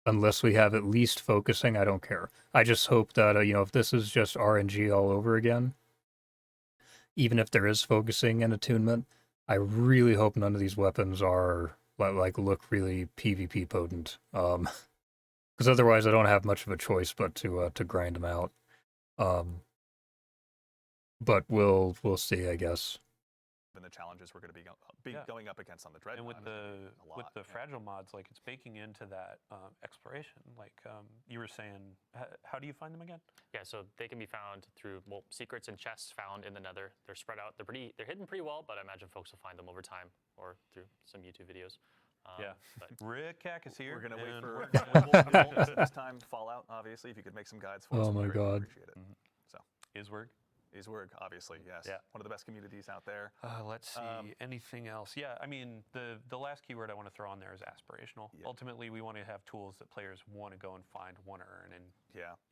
unless we have at least focusing, I don't care. I just hope that, you know, if this is just RNG all over again, even if there is focusing and attunement, I really hope none of these weapons are, like look really PvP potent. Because otherwise I don't have much of a choice but to grind them out. But we'll see, I guess. And the challenges we're going to be going up against on the Dreadnought. And with the fragile mods, like it's baking into that exploration. Like you were saying, how do you find them again? Yeah, so they can be found through secrets and chests found in the Nether. They're spread out. They're hidden pretty well, but I imagine folks will find them over time or through some YouTube videos. But Rick Cack is here. We're going to wait for this time Fallout, obviously. If you could make some guides for us, Oh my we'd God. appreciate it. So Iswerg. Iswerg, obviously, yes. Yeah. One of the best communities out there. Let's see, anything else? Yeah, I mean, the last keyword I want to throw on there is aspirational. Yeah. Ultimately, we want to have tools that players want to go and find, want to earn, and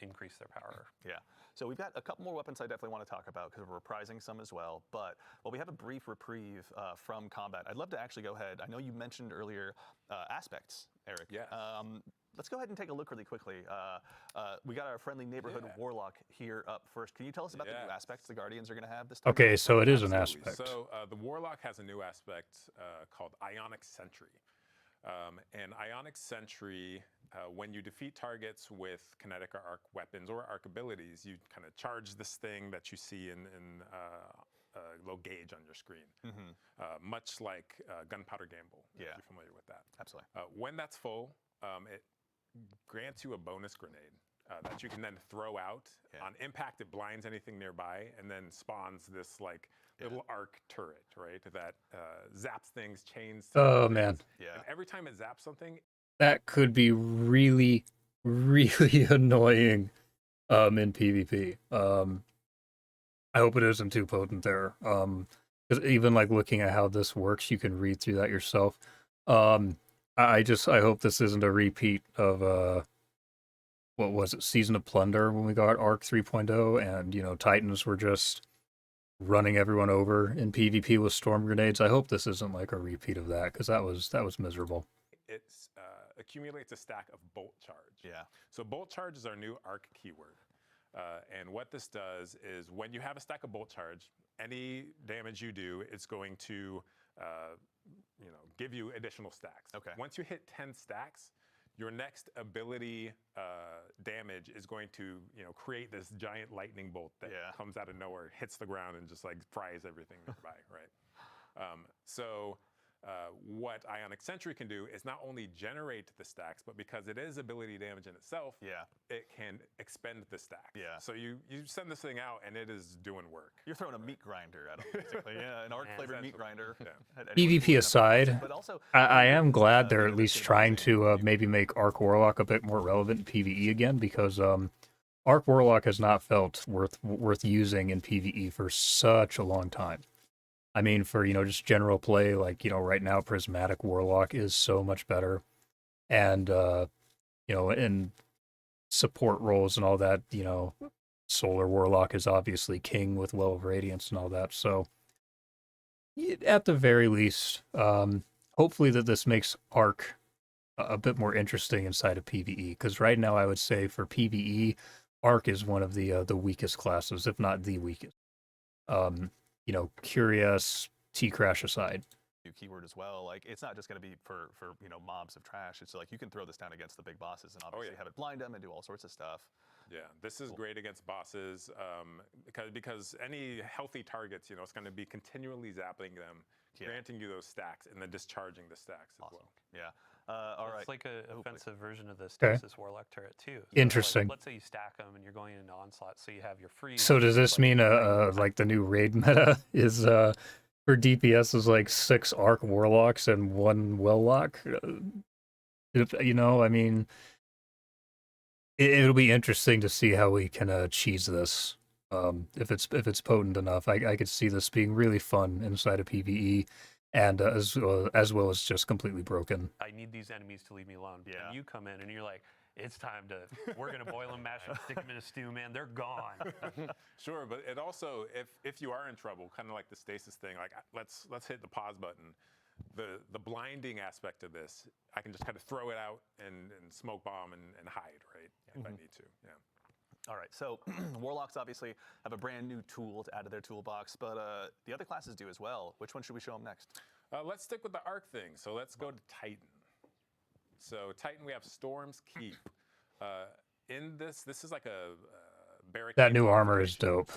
increase their power. Yeah. So we've got a couple more weapons I definitely want to talk about because we're reprising some as well. But while we have a brief reprieve from combat, I'd love to actually go ahead. I know you mentioned earlier aspects, Eric. Yeah. Let's go ahead and take a look really quickly. We got our friendly neighborhood warlock here up first. Can you tell us about the new aspects the Guardians are going to have this time? Okay, so it is an aspect. So the warlock has a new aspect called Ionic Sentry. And Ionic Sentry, when you defeat targets with kinetic or arc weapons or arc abilities, you kind of charge this thing that you see in low gauge on your screen, much like Gunpowder Gamble, if you're familiar with that. Absolutely. When that's full, it grants you a bonus grenade that you can then throw out. On impact, it blinds anything nearby and then spawns this like little arc turret, right? That zaps things, chains. Oh man. Yeah. And every time it zaps something, That could be really, really annoying in PvP. I hope it isn't too potent there. Because even like looking at how this works, you can read through that yourself. I hope this isn't a repeat of what was it, Season of Plunder when we got Arc 3.0 and, you know, Titans were just running everyone over in PvP with storm grenades. I hope this isn't like a repeat of that, because that was miserable. It accumulates a stack of bolt charge. Yeah. So bolt charge is our new arc keyword. And what this does is when you have a stack of bolt charge, any damage you do, it's going to give you additional stacks. Okay. Once you hit 10 stacks, your next ability damage is going to create this giant lightning bolt that comes out of nowhere, hits the ground, and just like fries everything nearby, right? What Ionic Sentry can do is not only generate the stacks, but because it is ability damage in itself, it can expend the stacks. Yeah. So you send this thing out and it is doing work. You're throwing a meat grinder at them, basically. Yeah, an arc-flavored meat grinder. Yeah. PvP aside, But also, I am glad they're at least trying to maybe make Arc Warlock a bit more relevant in PvE again, because Arc Warlock has not felt worth using in PvE for such a long time. I mean, for, just general play, like, right now, Prismatic Warlock is so much better. And, in support roles and all that, Solar Warlock is obviously king with Well of Radiance and all that. So, at the very least, hopefully that this makes Arc a bit more interesting inside of PvE. Because right now, I would say for PvE, Arc is one of the weakest classes, if not the weakest. Curious, T-Crash aside. Keyword as well. Like, it's not just going to be for mobs of trash. It's like you can throw this down against the big bosses and obviously have it blind them and do all sorts of stuff. Yeah, this is great against bosses because any healthy targets, it's going to be continually zapping them, granting you those stacks, and then discharging the stacks as well. Yeah. All right. It's like an offensive version of the Stasis Warlock turret too. So interesting. Like, let's say you stack them and you're going into onslaught, so you have your freeze. So does this mean like the new raid meta is for DPS is like 6 Arc Warlocks and 1 Welllock? I mean, it'll be interesting to see how we can cheese this. If it's potent enough, I could see this being really fun inside of PvE. And as well as just completely broken. I need these enemies to leave me alone. Yeah. And you come in and you're like, it's time we're going to boil them, mash them, stick them in a stew, man. They're gone. Sure, but it also, if you are in trouble, kind of like the stasis thing, like let's hit the pause button. The blinding aspect of this, I can just kind of throw it out and smoke bomb and hide, right? If I need to, yeah. All right, so Warlocks obviously have a brand new tool to add to their toolbox, but the other classes do as well. Which one should we show them next? Let's stick with the Arc thing. So let's go to Titan. So Titan, we have Storm's Keep. In this is like a barricade. That new armor is dope.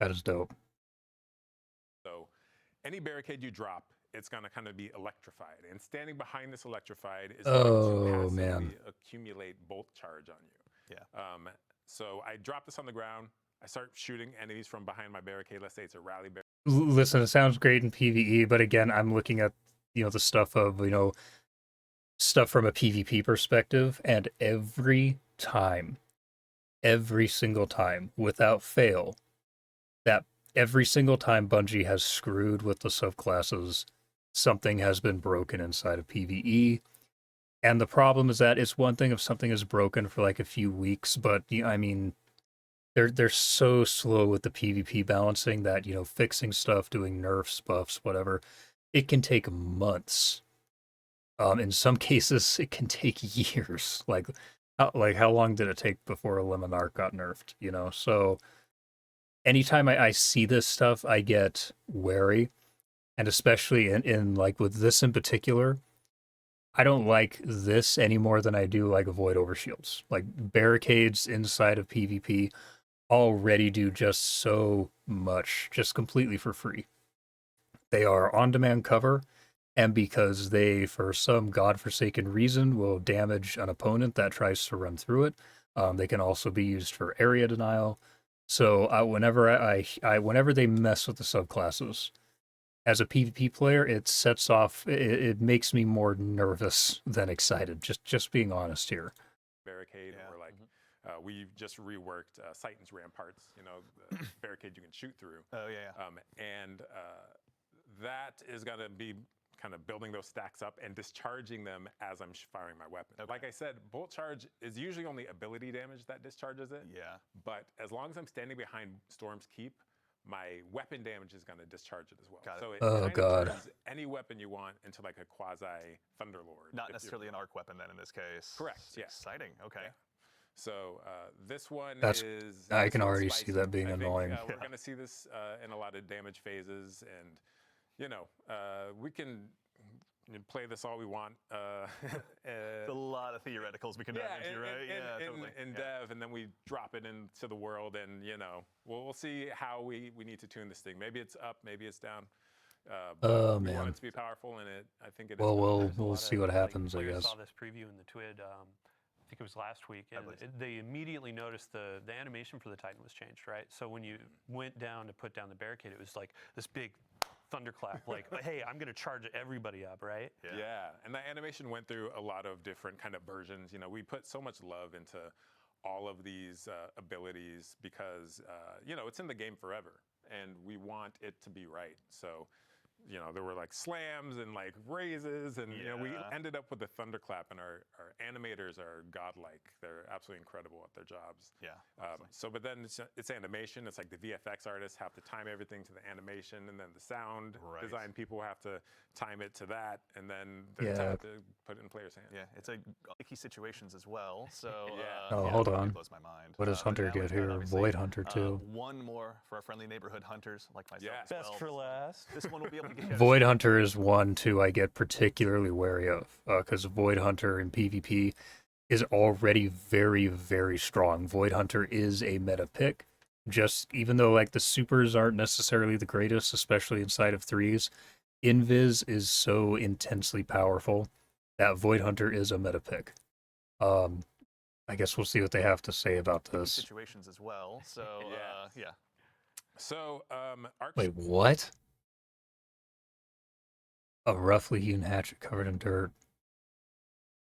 That is dope. So any barricade you drop, it's going to kind of be electrified. And standing behind this electrified is going to passively accumulate bolt charge on you. Yeah. So I drop this on the ground. I start shooting enemies from behind my barricade. Let's say it's a rally barricade. Listen, it sounds great in PvE, but again, I'm looking at the stuff of stuff from a PvP perspective, and every single time, without fail, that every single time Bungie has screwed with the subclasses, something has been broken inside of PvE. And the problem is that it's one thing if something is broken for like a few weeks, but I mean, they're so slow with the PvP balancing that, fixing stuff, doing nerfs, buffs, whatever, it can take months. In some cases, it can take years. Like how long did it take before a Lemon Arc got nerfed? So anytime I see this stuff, I get wary, and especially in like with this in particular. I don't like this any more than I do like Void Overshields. Like barricades inside of PvP already do just so much, just completely for free. They are on-demand cover, and because they, for some godforsaken reason, will damage an opponent that tries to run through it, they can also be used for area denial. So whenever they mess with the subclasses, as a PvP player, it sets off. It makes me more nervous than excited. Just being honest here. Barricade, or like we just reworked Titan's ramparts. The barricade you can shoot through. Oh yeah. And that is going to be kind of building those stacks up and discharging them as I'm firing my weapon. Okay. Like I said, bolt charge is usually only ability damage that discharges it. Yeah. But as long as I'm standing behind Storm's Keep, my weapon damage is going to discharge it as well. So it Oh, kind God. of turns any weapon you want into like a quasi Thunderlord. Not necessarily an arc weapon then in this case. Correct, yeah. Exciting. Okay. Yeah. So this one That's- is. I this can one's already see spicy. that being I think, annoying. we're going to see this in a lot of damage phases, and we can play this all we want. There's a lot of theoreticals we can dive into, right? Yeah, totally. In dev, and then we drop it into the world, and we'll see how we need to tune this thing. Maybe it's up, maybe it's down. Oh, we want man. it to be powerful, and I think it is. Well, There's a we'll lot see of, what like, happens, I players guess. saw this preview in the TWID. I think it was last week, and they immediately noticed the animation for the Titan was changed, right? So when you went down to put down the barricade, it was like this big thunderclap, like, hey, I'm gonna charge everybody up, right? Yeah, and that animation went through a lot of different kind of versions. We put so much love into all of these abilities because it's in the game forever, and we want it to be right. So there were like slams and like raises, and we ended up with a thunderclap, and our animators are godlike. They're absolutely incredible at their jobs. Yeah. But then it's animation. It's like the VFX artists have to time everything to the animation, and then the sound design people have to time it to that, and then they have to put it in players' hands. Yeah, it's a key situations as well. So Oh, hold it on. blows my mind. What does Hunter now get we've got, here? obviously, Void Hunter too. One more for our friendly neighborhood hunters like myself. Yeah. as well. Best for last. This one will be able to get you. Void Hunter is one too I get particularly wary of because Void Hunter in PvP is already very, very strong. Void Hunter is a meta pick. Just even though like the supers aren't necessarily the greatest, especially inside of threes, Invis is so intensely powerful that Void Hunter is a meta pick. I guess we'll see what they have to say about this. Situations as well. So yeah. So Wait, what? A roughly hewn hatchet covered in dirt.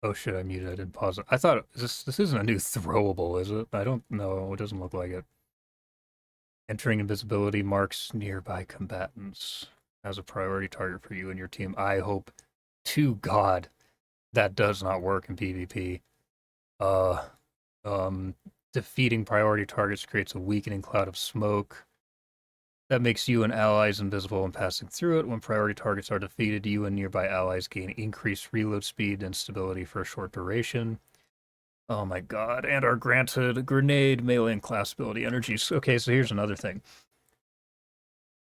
Oh shit, I muted. I didn't pause it. I thought this isn't a new throwable, is it? I don't know. It doesn't look like it. Entering invisibility marks nearby combatants as a priority target for you and your team. I hope to God that does not work in PvP. Defeating priority targets creates a weakening cloud of smoke that makes you and allies invisible when passing through it. When priority targets are defeated, you and nearby allies gain increased reload speed and stability for a short duration. Oh my god, and are granted grenade, melee, and class ability energies. Okay, so here's another thing.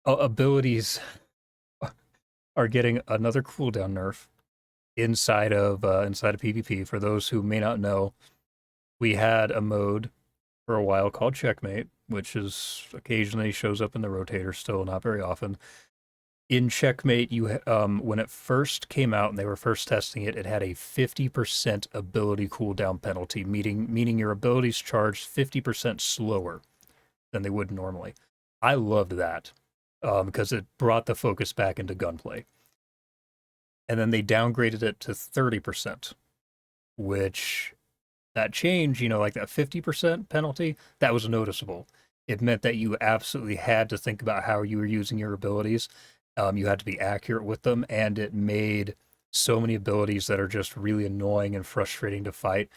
Abilities are getting another cooldown nerf inside of PvP. For those who may not know, we had a mode for a while called Checkmate, which is occasionally shows up in the rotator, still not very often. In Checkmate, you when it first came out and they were first testing it, it had a 50% ability cooldown penalty, meaning your abilities charged 50% slower than they would normally. I loved that because it brought the focus back into gunplay. And then they downgraded it to 30%, which that change, like that 50% penalty, that was noticeable. It meant that you absolutely had to think about how you were using your abilities. You had to be accurate with them, and it made so many abilities that are just really annoying and frustrating to fight.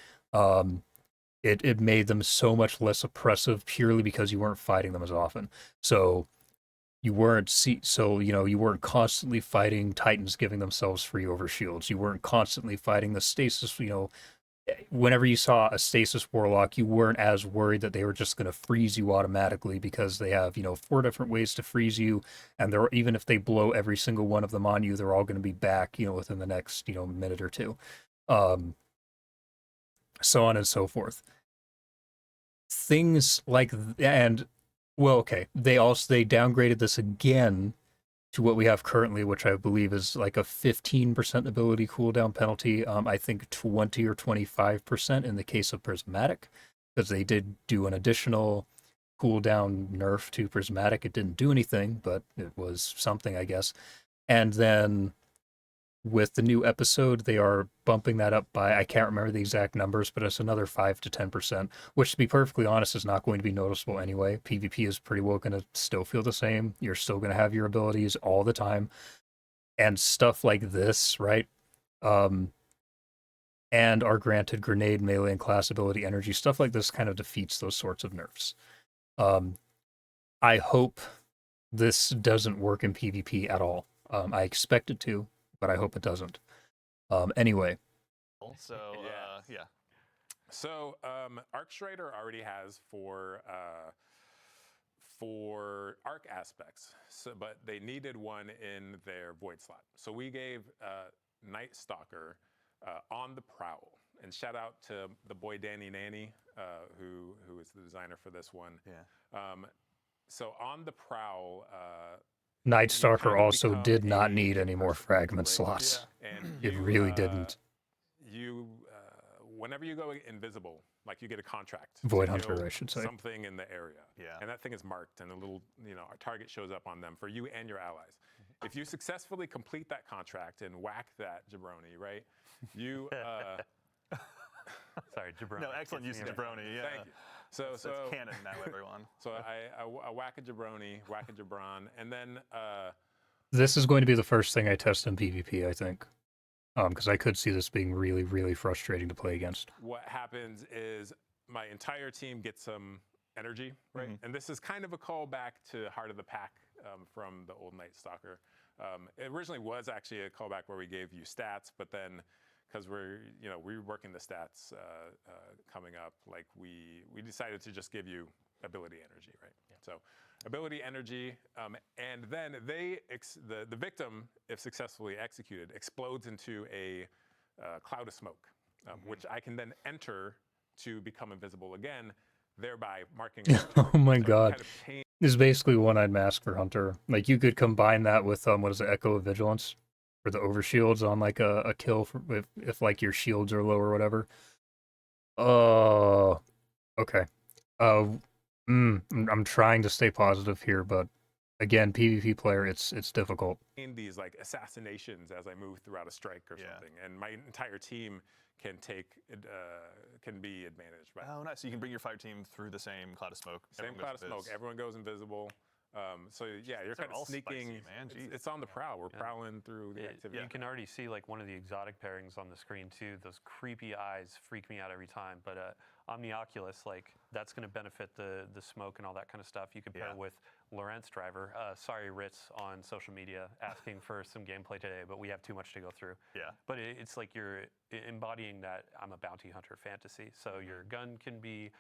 It made them so much less oppressive purely because you weren't fighting them as often. So you weren't you weren't constantly fighting Titans giving themselves free over shields. You weren't constantly fighting the stasis, whenever you saw a stasis warlock, you weren't as worried that they were just going to freeze you automatically because they have, 4 different ways to freeze you. And even if they blow every single one of them on you, they're all going to be back, within the next, minute or two. So on and so forth. Things like, they downgraded this again to what we have currently, which I believe is like a 15% ability cooldown penalty. I think 20 or 25% in the case of Prismatic, because they did do an additional cooldown nerf to Prismatic. It didn't do anything, but it was something, I guess. And then with the new episode, they are bumping that up by, I can't remember the exact numbers, but it's another 5 to 10%, which, to be perfectly honest, is not going to be noticeable anyway. PvP is pretty well going to still feel the same. You're still going to have your abilities all the time. And stuff like this, right? And are granted grenade, melee, and class ability energy. Stuff like this kind of defeats those sorts of nerfs. I hope this doesn't work in PvP at all. I expect it to, but I hope it doesn't. Anyway. So, yeah. So, Arcstrider already has for arc aspects, but they needed one in their void slot. So we gave Night Stalker on the prowl. And shout out to the boy Danny Nanny, who is the designer for this one. Yeah. So on the prowl, Night Stalker kind of also become did not a need hit any more person, fragment right? slots. And It you, really didn't. You, whenever you go invisible, like you get a contract. Void to Hunter, kill I should say. Something in the area. Yeah. And that thing is marked, and a little, a target shows up on them for you and your allies. If you successfully complete that contract and whack that jabroni, right? You. Sorry, jabroni. No, excellent use of jabroni. Yeah. Thank you. So That's canon now, everyone. So I whack a jabroni, whack a jabron, and then. This is going to be the first thing I test in PvP, I think. Because I could see this being really, really frustrating to play against. What happens is my entire team gets some energy, right? And this is kind of a callback to Heart of the Pack from the old Night Stalker. It originally was actually a callback where we gave you stats, but then because we're working the stats coming up, like we decided to just give you ability energy, right? Yeah. So ability energy, and then the victim, if successfully executed, explodes into a cloud of smoke, which I can then enter to become invisible again, thereby marking. Oh my god. Kind of This is basically One-Eyed Mask for Hunter. Like, you could combine that with, what is it, Echo of Vigilance? For the overshields on, like, a kill if like, your shields are low or whatever. Okay. I'm trying to stay positive here, but again, PvP player, it's difficult. These like assassinations as I move throughout a strike or something, and my entire team can be advantaged by. Oh, nice! So you can bring your fire team through the same cloud of smoke. Same cloud of smoke. Everyone goes invisible. So yeah, you're kind of sneaking. Spicy, man. It's on the prowl. We're prowling through the activity. You can already see like one of the exotic pairings on the screen too. Those creepy eyes freak me out every time. But Omnioculus, like that's going to benefit the smoke and all that kind of stuff. You can pair with Lorentz Driver. Sorry, Ritz on social media asking for some gameplay today, but we have too much to go through. Yeah. But it's like you're embodying that I'm a bounty hunter fantasy. So your gun can be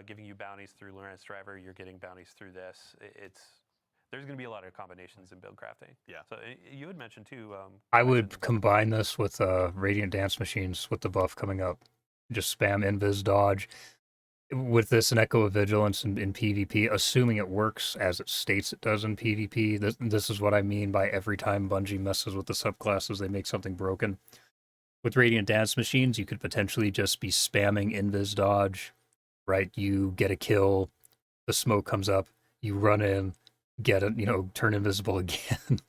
giving you bounties through Lorentz Driver. You're getting bounties through this. There's going to be a lot of combinations in build crafting. Yeah. So you had mentioned too. I would combine this with Radiant Dance Machines with the buff coming up. Just spam invis dodge. With this and Echo of Vigilance in PvP, assuming it works as it states it does in PvP, this is what I mean by every time Bungie messes with the subclasses, they make something broken. With Radiant Dance Machines, you could potentially just be spamming invis dodge, right? You get a kill, the smoke comes up, you run in, get it, turn invisible again.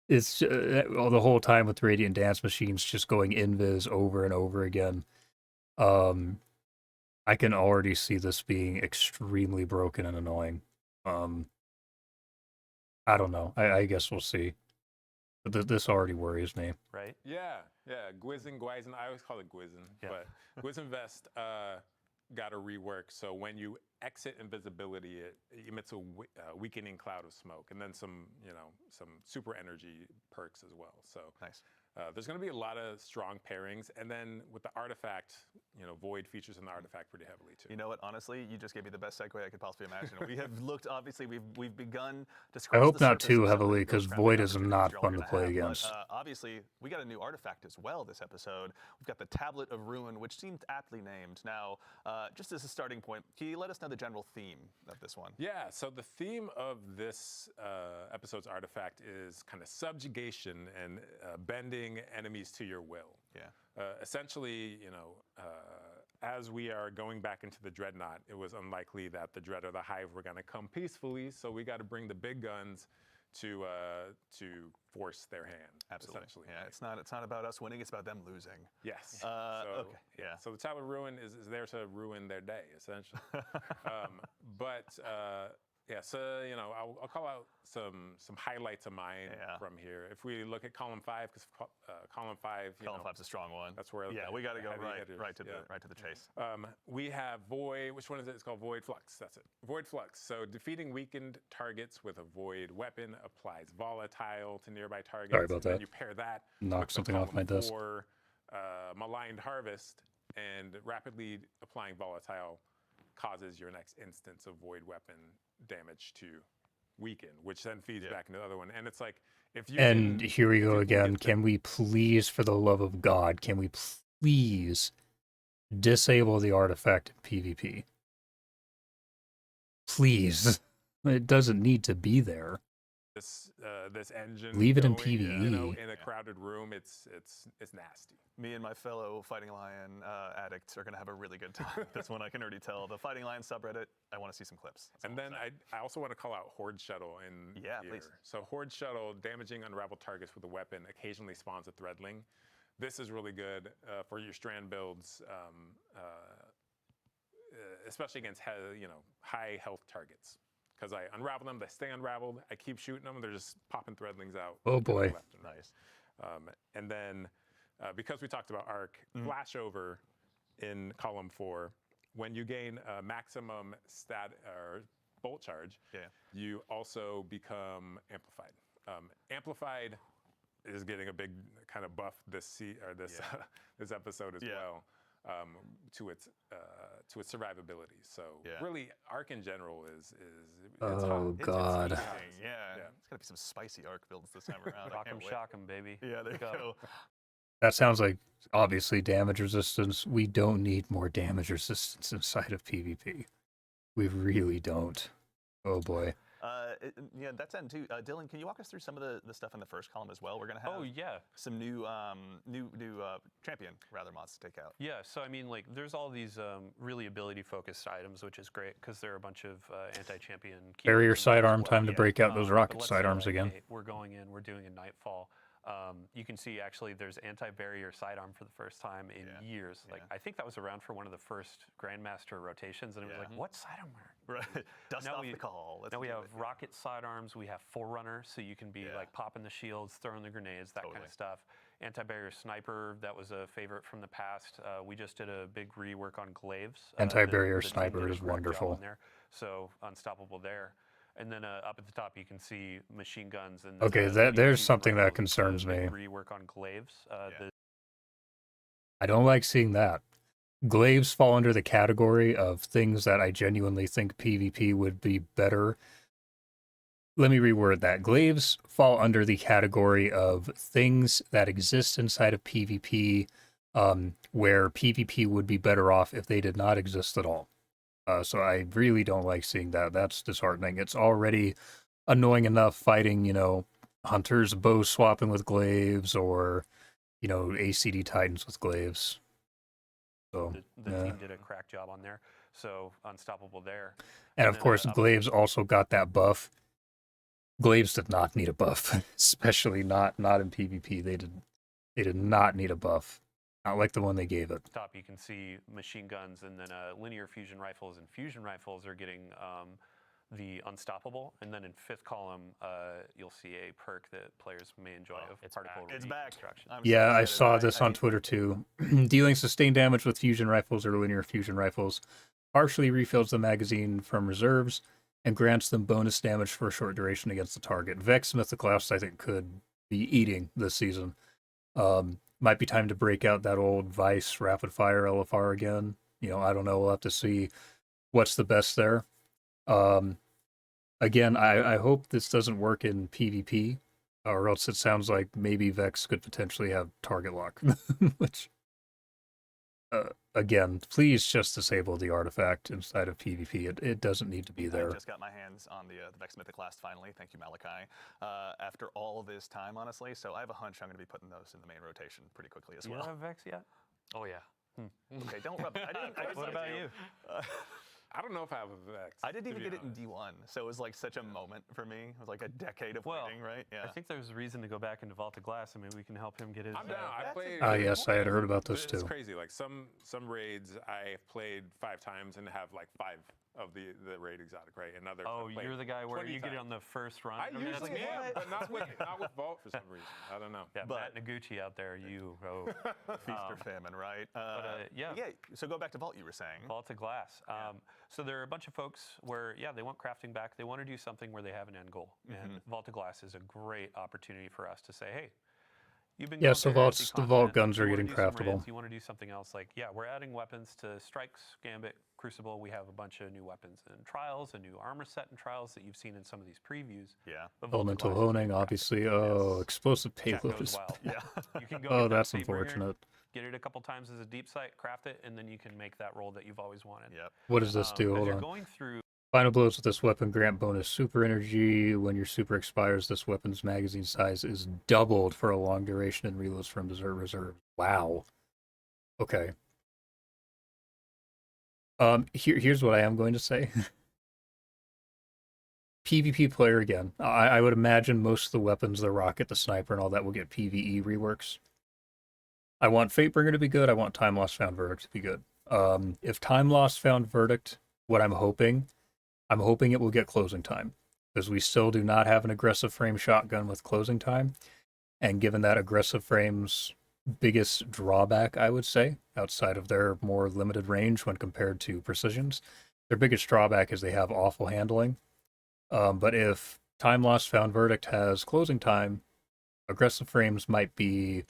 It's the whole time with Radiant Dance Machines just going invis over and over again. I can already see this being extremely broken and annoying. I don't know. I guess we'll see. But this already worries me. Right? Yeah. Gwizzin, Gwizen. I always call it Gwizzin. Yeah. But Gwizzin Vest got a rework. So when you exit invisibility, it emits a weakening cloud of smoke, and then some super energy perks as well. So nice. There's going to be a lot of strong pairings, and then with the artifact, Void features in the artifact pretty heavily too. You know what? Honestly, you just gave me the best segue I could possibly imagine. We have looked. Obviously, we've begun to scratch I hope the not surface too of some of heavily, the because build Void crafting is opportunities not you're all fun to gonna play have, against. But, obviously, we got a new artifact as well this episode. We've got the Tablet of Ruin, which seemed aptly named. Now, just as a starting point, can you let us know the general theme of this one? Yeah. So the theme of this episode's artifact is kind of subjugation and bending enemies to your will. Yeah. Essentially, as we are going back into the Dreadnought, it was unlikely that the Dread or the Hive were going to come peacefully, so we got to bring the big guns to force their hand. Absolutely. Essentially. Yeah. It's not about us winning. It's about them losing. Yes. Okay. Yeah. So the Tower of Ruin is there to ruin their day, essentially. But Yeah, so I'll call out some highlights of mine from here. If we look at column 5, because column 5, Column 5's a strong one. That's where we got to go right to the chase. We have Void. Which one is it? It's called Void Flux. That's it. Void Flux. So defeating weakened targets with a Void weapon applies volatile to nearby targets. Sorry about and that. Then you pair that Knock with something off my desk. 4, Maligned Harvest, and rapidly applying volatile causes your next instance of Void weapon damage to weaken, which then feeds back into the other one. And it's like, if you And can, here we if go you again. get the- Can we please, for the love of God, can we please disable the artifact in PvP? Please. It doesn't need to be there. this engine Leave it in going, PvE. in a crowded room, it's nasty. Me and my fellow Fighting Lion addicts are going to have a really good time. This one I can already tell. The Fighting Lion subreddit, I want to see some clips. That's And all then I'm saying. I also want to call out Horde Shuttle in Yeah, here. please. So Horde Shuttle, damaging unraveled targets with a weapon, occasionally spawns a Threadling. This is really good for your strand builds, especially against high health targets. Because I unravel them, they stay unraveled. I keep shooting them, they're just popping Threadlings out. Oh boy. Left and right. Nice. And then, because we talked about Arc, Flashover in column 4, when you gain a maximum stat or bolt charge, you also become amplified. Amplified is getting a big kind of buff this this episode as well. To its survivability. So really, Arc in general is it's hot. Oh God. It's gonna be some spicy Arc builds this time around. Rock 'em, shock 'em, baby. Yeah, there you go. That sounds like, obviously, damage resistance. We don't need more damage resistance inside of PvP. We really don't. Oh boy. That's end too. Dylan, can you walk us through some of the stuff in the first column as well? We're gonna have some new champion mods to take out. Yeah, so I mean, like, there's all these really ability-focused items, which is great because there are a bunch of anti-champion. Barrier sidearm, time to Yeah. break out those But rocket let's say, sidearms like, again. hey, we're going in, we're doing a Nightfall. You can see actually there's anti-barrier sidearm for the first time in years. Like, I think that was around for one of the first Grandmaster rotations, and it was like, what sidearm are Right. Dust off the call. Now we have rocket sidearms, we have Forerunner, so you can be like popping the shields, throwing the grenades, that kind of stuff. Anti-barrier sniper, that was a favorite from the past. We just did a big rework on glaives. Anti-barrier the team sniper did a is great job wonderful. on there. So unstoppable there. And then up at the top, you can see machine guns. And Okay, there's something that concerns me. Rework on glaives. I don't like seeing that. Glaives fall under the category of things that I genuinely think PvP would be better. Let me reword that. Glaives fall under the category of things that exist inside of PvP, where PvP would be better off if they did not exist at all. So I really don't like seeing that. That's disheartening. It's already annoying enough fighting, hunters bow swapping with glaives or, ACD Titans with glaives. So the team did a crack job on there. So unstoppable there. And of course, up glaives also got that buff. Glaives did not need a buff, especially not in PvP. They did not need a buff. Not like the one they gave it. Top, you can see machine guns, and then linear fusion rifles and fusion rifles are getting the unstoppable. And then in fifth column, you'll see a perk that players may enjoy of particle It's back. destruction. I'm so Yeah, I excited. saw this on Twitter too. Dealing sustained damage with fusion rifles or linear fusion rifles partially refills the magazine from reserves and grants them bonus damage for a short duration against the target. Vex Mythoclast, I think, could be eating this season. Might be time to break out that old Vice rapid fire LFR again. I don't know. We'll have to see what's the best there. Again, I hope this doesn't work in PvP, or else it sounds like maybe Vex could potentially have target lock. Which, again, please just disable the artifact inside of PvP. It doesn't need to be there. I just got my hands on the Vex Mythoclast finally. Thank you, Malachi. After all this time, honestly, so I have a hunch I'm going to be putting those in the main rotation pretty quickly as You well. don't have Vex yet? Oh yeah. Okay, don't rub it. I didn't What about you? I don't know if I have a Vex. I didn't to even be get it in honest. D1, so it was like such a moment for me. It was like a decade of waiting, right? Yeah. I think there's a reason to go back into Vault of Glass. I mean, we can help him get his. I'm down. I played. Ah, yes, I had heard about this It's too. crazy. Like some raids I have played 5 times and have like 5 the raid exotic, right? And others. Oh, I've played you're the guy where 20 you get it times. on the first run. I mean, that's usually me. am, but not with Vault for some reason. I don't know. Yeah, Matt Noguchi out there, Feast or famine, right? yeah. So go back to Vault, you were saying. Vault of Glass. So there are a bunch of folks where, they want crafting back. They want to do something where they have an end goal. And Vault of Glass is a great opportunity for us to say, hey, you've been going so through Heresy the Vault content, guns are you wanna getting do some craftable. raids, you want to do something else. Like, we're adding weapons to Strikes, Gambit, Crucible. We have a bunch of new weapons and Trials, a new armor set and Trials that you've seen in some of these previews. Yeah. But Vault of Elemental Glass is honing, crafting. obviously. Oh, explosive Chat payload goes is. wild. You can go Oh, get that that's Fatebringer, unfortunate. get it a couple times as a deep sight, craft it, and then you can make that roll that you've always wanted. Yep. What does this do? As Hold you're on. going through Final blows with this weapon grant bonus super energy. When your super expires, this weapon's magazine size is doubled for a long duration and reloads from desert reserve. Wow. Okay. Here's what I am going to say. PvP player again. I would imagine most of the weapons, the rocket, the sniper, and all that will get PvE reworks. I want Fatebringer to be good. I want Time Lost Found Verdict to be good. If Time Lost Found Verdict, what I'm hoping it will get closing time, because we still do not have an aggressive frame shotgun with closing time. And given that aggressive frame's biggest drawback, I would say, outside of their more limited range when compared to precisions, their biggest drawback is they have awful handling. But if Time Lost Found Verdict has closing time, aggressive frames might become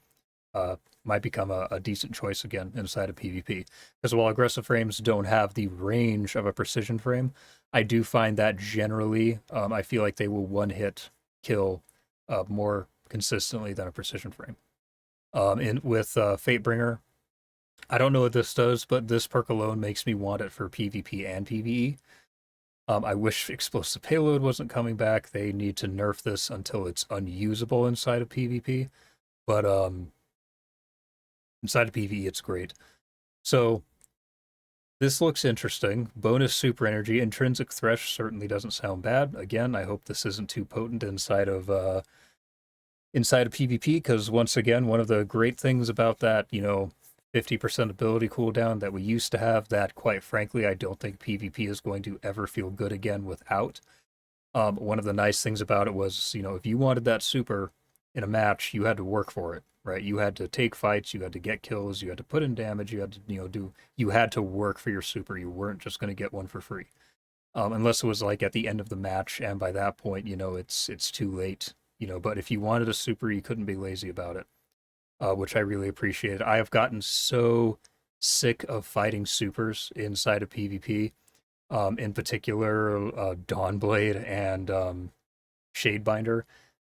a decent choice again inside of PvP. Because while aggressive frames don't have the range of a precision frame, I do find that generally, I feel like they will one-hit kill more consistently than a precision frame. With Fatebringer, I don't know what this does, but this perk alone makes me want it for PvP and PvE. I wish explosive payload wasn't coming back. They need to nerf this until it's unusable inside of PvP. But inside of PvE, it's great. So this looks interesting. Bonus super energy. Intrinsic Thresh certainly doesn't sound bad. Again, I hope this isn't too potent inside of PvP, because once again, one of the great things about that, 50% ability cooldown that we used to have, that quite frankly, I don't think PvP is going to ever feel good again without. One of the nice things about it was, if you wanted that super in a match, you had to work for it, right? You had to take fights, you had to get kills, you had to put in damage, you had to, you had to work for your super. You weren't just going to get one for free. Unless it was like at the end of the match, and by that point, it's too late, but if you wanted a super, you couldn't be lazy about it, which I really appreciated. I have gotten so sick of fighting supers inside of PvP, in particular, Dawnblade and Shadebinder,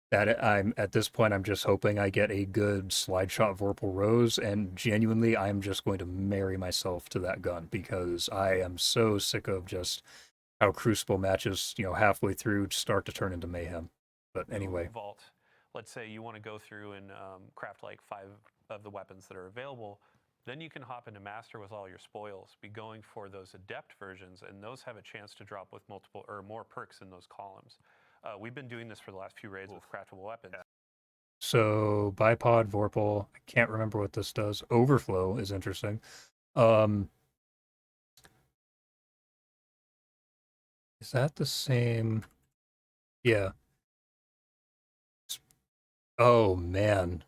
that I'm at this point, I'm just hoping I get a good slide shot Vorpal Rose, and genuinely, I'm just going to marry myself to that gun, because I am so sick of just how Crucible matches, halfway through start to turn into mayhem. But anyway. Vault, let's say you want to go through and craft like 5 of the weapons that are available, then you can hop into Master with all your spoils, be going for those Adept versions, and those have a chance to drop with multiple or more perks in those columns. We've been doing this for the last few raids with craftable weapons. So Bipod, Vorpal, I can't remember what this does. Overflow is interesting. Is that the same? Yeah. Oh man.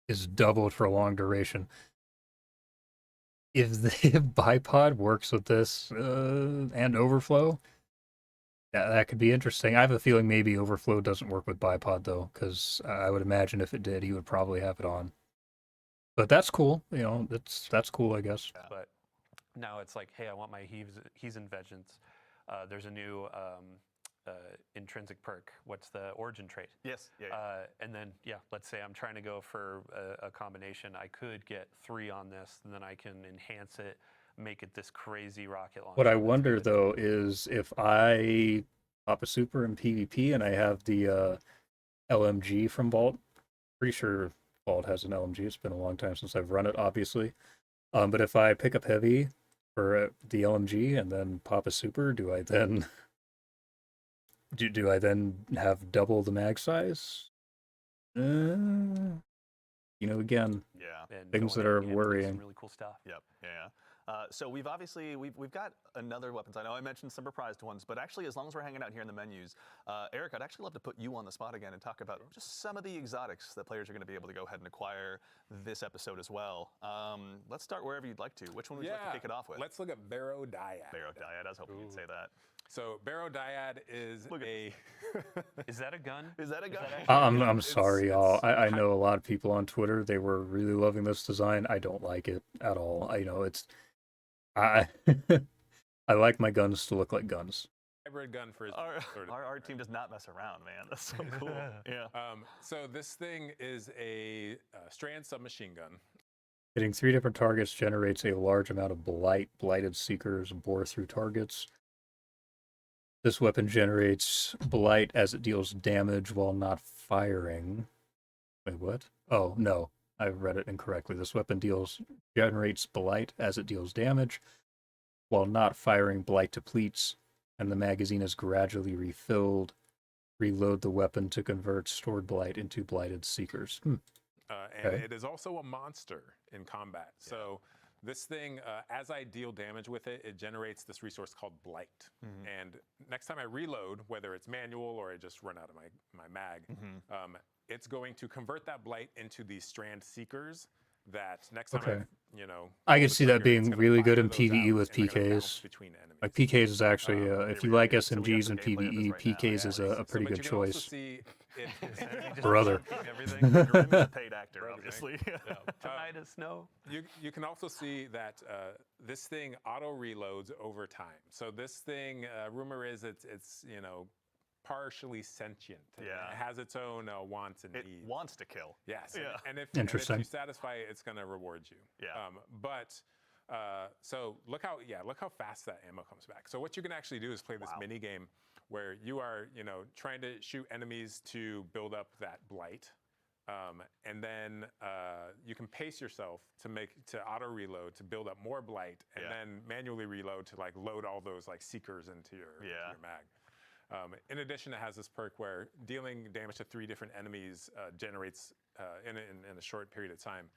Is doubled for a long duration. If the Bipod works with this and Overflow, that could be interesting. I have a feeling maybe Overflow doesn't work with Bipod though, because I would imagine if it did, he would probably have it on. But that's cool. That's cool, I guess. But now it's like, hey, I want my He's in Vengeance. There's a new intrinsic perk. What's the origin trait? Yes. And then, let's say I'm trying to go for a combination. I could get 3 on this, and then I can enhance it, make it this crazy rocket launcher. What I wonder, though, is if I pop a super in PvP and I have the LMG from Vault. Pretty sure Vault has an LMG. It's been a long time since I've run it, obviously. But if I pick up heavy for the LMG and then pop a super, do I then do I then have double the mag size? Again, Yeah. And things going that in are and doing worrying. Some really cool stuff. Yep. Yeah. So we've got another weapons. I know I mentioned some reprised ones, but actually, as long as we're hanging out here in the menus, Eric, I'd actually love to put you on the spot again and talk about just some of the exotics that players are going to be able to go ahead and acquire this episode as well. Let's start wherever you'd like to. Which one would you like to kick it off with? Let's look at Barrow Dyad. Barrow Dyad. I was hoping you'd say that. So Barrow Dyad is Is that a gun? Is that a gun? I'm sorry, y'all. I know a lot of people on Twitter, they were really loving this design. I don't like it at all. I know I like my guns to look like guns. Hybrid gun for his our team does not mess around, man. That's so cool. Yeah. So this thing is a strand submachine gun. Hitting 3 different targets generates a large amount of blight. Blighted seekers bore through targets. This weapon generates blight as it deals damage while not firing. Wait, what? Oh, no. I read it incorrectly. This weapon generates blight as it deals damage while not firing. Blight depletes, and the magazine is gradually refilled. Reload the weapon to convert stored blight into blighted seekers. And it is also a monster in combat. Yeah. So this thing, as I deal damage with it, it generates this resource called blight. And next time I reload, whether it's manual or I just run out of my mag, it's going to convert that blight into these strand seekers that next time I can see that being really good in PvE with PKs. Like PKs is actually, if you like SMGs and PvE, PKs is a pretty good choice. Brother. Grim is a paid actor, obviously. Tonight is snow. You can also see that this thing auto reloads over time. So this thing, rumor is it's partially sentient. Yeah. It has its own wants and needs. It wants to kill. Yes. Yeah. And if Interesting. you satisfy it, it's going to reward you. Yeah. So look how fast that ammo comes back. So what you can actually do is play this mini game where you are trying to shoot enemies to build up that blight. And then you can pace yourself to auto reload to build up more blight, and then manually reload to load all those seekers into your mag. In addition, it has this perk where dealing damage to 3 different enemies generates, in a short period of time,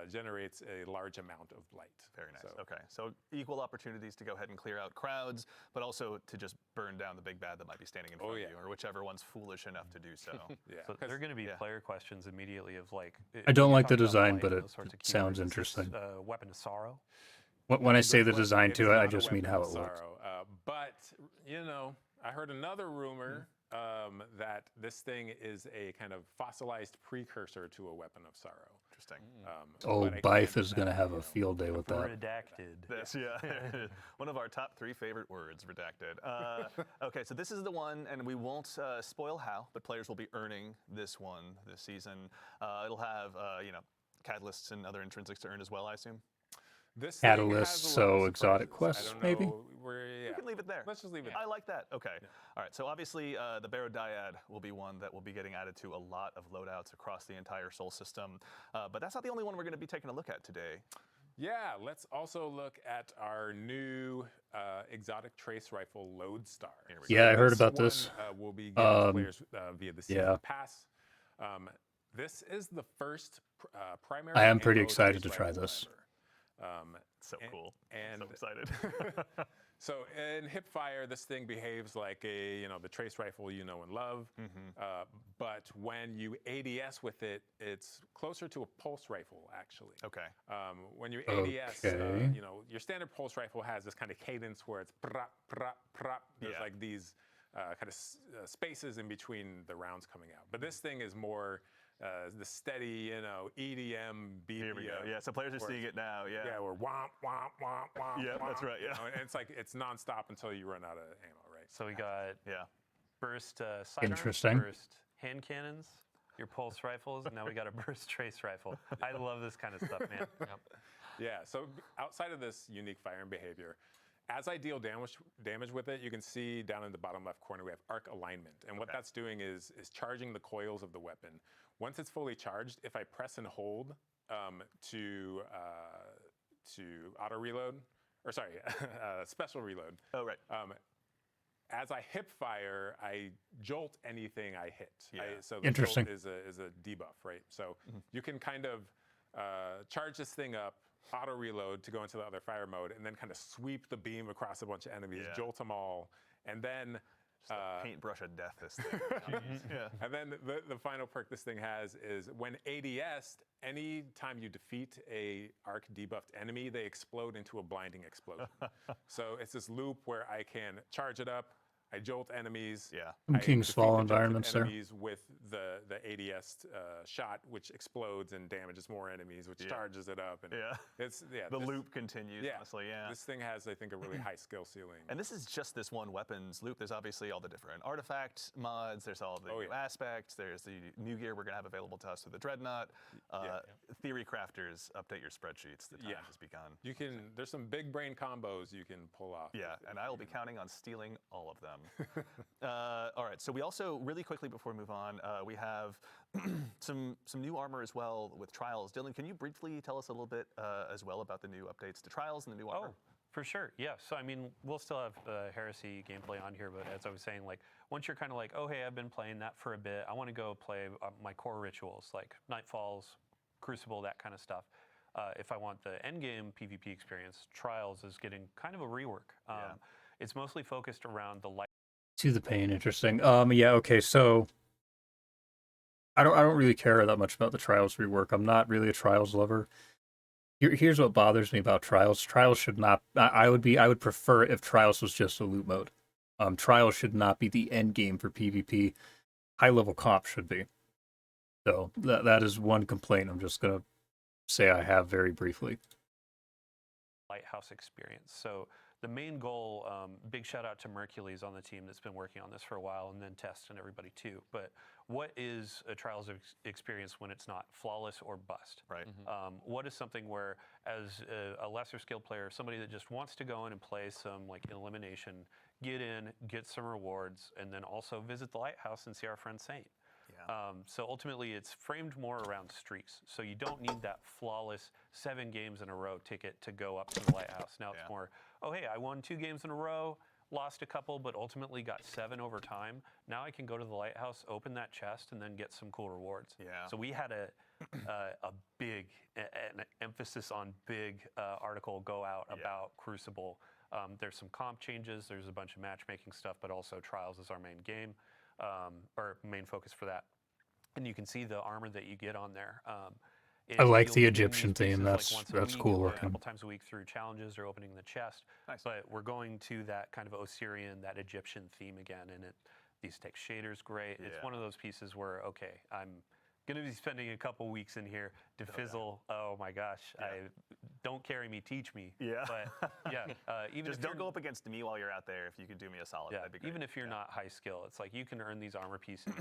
generates a large amount of blight. Very nice. Okay, so equal opportunities to go ahead and clear out crowds, but also to just burn down the big bad that might be standing in front of you, or whichever one's foolish enough to do so. So there are going to be player questions immediately of I don't like the design, but it sounds interesting. Weapon of sorrow. When I say the design to it, I just mean how it looks. But I heard another rumor that this thing is a kind of fossilized precursor to a weapon of sorrow. Interesting. Bife is going to have a field day with that. Redacted. One of our top 3 favorite words, redacted. Okay, so this is the one, and we won't spoil how, but players will be earning this one this season. It'll have, catalysts and other intrinsics to earn as well, I assume. This Catalyst, so exotic quests, maybe? You can leave it there. Let's just leave it. I like that. Okay. All right. So obviously, the Barrow Dyad will be one that will be getting added to a lot of loadouts across the entire Sol system. But that's not the only one we're going to be taking a look at today. Yeah. Let's also look at our new exotic trace rifle Lodestar. Yeah, I heard about this. We'll be getting players via the season pass. This is the first primary. I am pretty excited to try this. So cool. And so excited. So in hipfire, this thing behaves like the trace rifle you know and love. But when you ADS with it, it's closer to a pulse rifle, actually. Okay. When you ADS, your standard pulse rifle has this kind of cadence where it's prop, prop, prop. There's these kind of spaces in between the rounds coming out. But this thing is more the steady, EDM beat. Here we go. Yeah, so players are seeing it now. Yeah. Yeah, we're womp, womp, womp, womp. Yeah, that's right. Yeah. And it's nonstop until you run out of ammo, right? So we got burst sidearms, Interesting. burst hand cannons, your pulse rifles, and now we got a burst trace rifle. I love this kind of stuff, man. Yeah, so outside of this unique firing behavior, as I deal damage with it, you can see down in the bottom left corner we have arc alignment. And what that's doing is charging the coils of the weapon. Once it's fully charged, if I press and hold to auto reload, or sorry, special reload. Oh, right. As I hip fire, I jolt anything I hit. Yeah. So the Interesting. jolt is a debuff, right? So you can kind of charge this thing up, auto reload to go into the other fire mode, and then kind of sweep the beam across a bunch of enemies, jolt them all, and then paintbrush of death this thing. And then the final perk this thing has is when ADS, any time you defeat a arc debuffed enemy, they explode into a blinding explosion. So it's this loop where I can charge it up, I jolt enemies. Yeah. King's Fall environments there. Enemies with the ADS shot, which explodes and damages more enemies, which charges it up. And it's the loop continues. Honestly, This thing has, I think, a really high skill ceiling. And this is just this one weapons loop. There's obviously all the different artifact mods. There's all the new aspects. There's the new gear we're gonna have available to us through the Dreadnought. Theory crafters, update your spreadsheets. The time has begun. You can. There's some big brain combos you can pull off. Yeah, and I will be counting on stealing all of them. All right, so we also, really quickly before we move on, we have some new armor as well with Trials. Dylan, can you briefly tell us a little bit as well about the new updates to Trials and the new armor? Oh, for sure, yeah. So I mean, we'll still have Heresy gameplay on here, but as I was saying, like, once you're kind of like, oh, hey, I've been playing that for a bit, I want to go play my core rituals, like Nightfalls, Crucible, that kind of stuff. If I want the endgame PvP experience, Trials is getting kind of a rework. It's mostly focused around the light. To the pain, interesting. Yeah, okay, so I don't really care that much about the Trials rework. I'm not really a Trials lover. Here's what bothers me about Trials. Trials should not. I would prefer if Trials was just a loot mode. Trials should not be the end game for PvP. High level comp should be. So that is one complaint I'm just gonna say I have very briefly. Lighthouse experience. So the main goal, big shout out to Mercules on the team that's been working on this for a while, and then Test and everybody too. But what is a Trials experience when it's not flawless or bust? Right. What is something where, as a lesser skilled player, somebody that just wants to go in and play some like elimination, get in, get some rewards, and then also visit the Lighthouse and see our friend Saint. So ultimately, it's framed more around streaks. So you don't need that flawless 7 games in a row ticket to go up to the Lighthouse. Now it's more, oh, hey, I won 2 games in a row, lost a couple, but ultimately got 7 over time. Now I can go to the Lighthouse, open that chest, and then get some cool rewards. So we had a big, an emphasis on big article go out about Crucible. There's some comp changes, there's a bunch of matchmaking stuff, but also Trials is our main game. Or main focus for that. And you can see the armor that you get on there. I like the Egyptian theme. That's cool looking. A couple times a week through challenges or opening the chest. But we're going to that kind of Osirian, that Egyptian theme again. And these text shaders great. It's one of those pieces where, okay, I'm going to be spending a couple weeks in here to fizzle. Oh my gosh, don't carry me, teach me. But even just don't go up against me while you're out there. If you could do me a solid, that'd be great. Even if you're not high skill, it's like you can earn these armor pieces.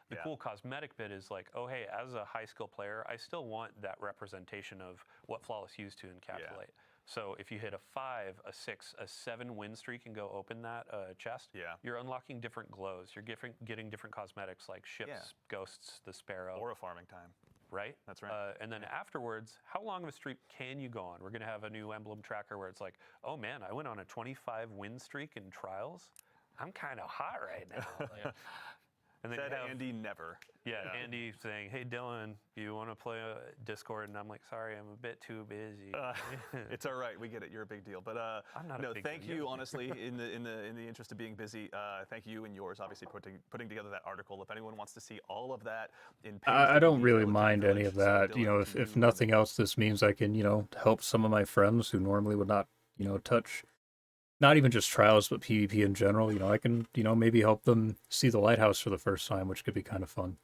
The cool cosmetic bit is like, oh hey, as a high skill player, I still want that representation of what Flawless used to encapsulate. So if you hit a 5, a 6, a 7 win streak and go open that chest, you're unlocking different glows. You're getting different cosmetics like ships, ghosts, the sparrow. Or a farming time. Right? That's right. And then afterwards, how long of a streak can you go on? We're going to have a new emblem tracker where it's like, oh man, I went on a 25 win streak in Trials. I'm kind of hot right now. And then Said Andy never. Andy saying, hey, Dylan, you want to play Discord? And I'm like, sorry, I'm a bit too busy. It's all right. We get it. You're a big deal. But I'm not no, a big thank deal. you, honestly, in the interest of being busy. Thank you and yours, obviously, putting together that article. If anyone wants to see all of that in I don't really mind any of that. You know, if nothing else, this means I can, help some of my friends who normally would not, touch not even just Trials, but PvP in general. I can, maybe help them see the Lighthouse for the first time, which could be kind of fun.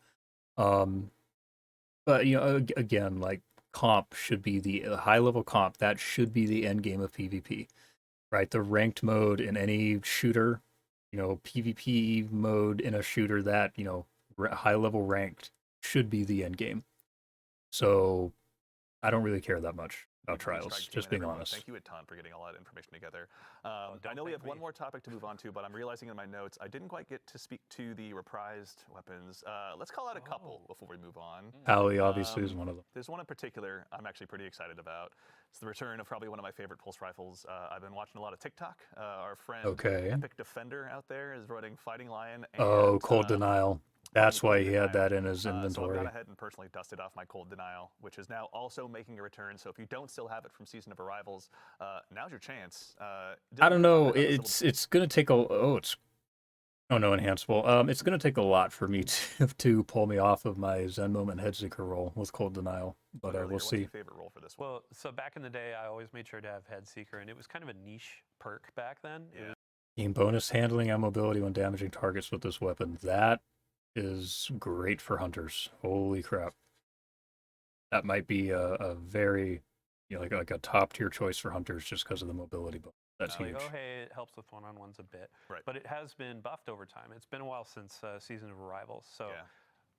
But, again, like, comp should be the high-level comp. That should be the end game of PvP, right? The ranked mode in any shooter, PvP mode in a shooter that, high-level ranked should be the end game. So I don't really care that much about Trials, just being honest. Thank you a ton for getting all that information together. I know we have one more topic to move on to, but I'm realizing in my notes I didn't quite get to speak to the reprised weapons. Let's call out a couple before we move on. Pally obviously is one of them. There's one in particular I'm actually pretty excited about. It's the return of probably one of my favorite pulse rifles. I've been watching a lot of TikTok. Our friend Epic Defender out there is running Fighting Lion. And, Cold Denial. That's why Cold he had Denial. that in his So I've inventory. gone ahead and personally dusted off my Cold Denial, which is now also making a return. So if you don't still have it from Season of Arrivals, now's your chance. I don't Dylan, know. comment on this a little It's gonna take a no enhanceable. It's gonna take a lot for me to pull me off of my Zen Moment Headseeker roll with Cold Denial, but earlier. we'll What's see. your favorite role for this one? Well, so back in the day, I always made sure to have Head Seeker, and it was kind of a niche perk back then. It was Gain bonus handling and mobility when damaging targets with this weapon. That is great for hunters. Holy crap! That might be a very, like a top tier choice for hunters just because of the mobility bonus. That's huge. like, oh, hey, it helps with one-on-ones a bit. Right. But it has been buffed over time. It's been a while since Season of Arrivals, so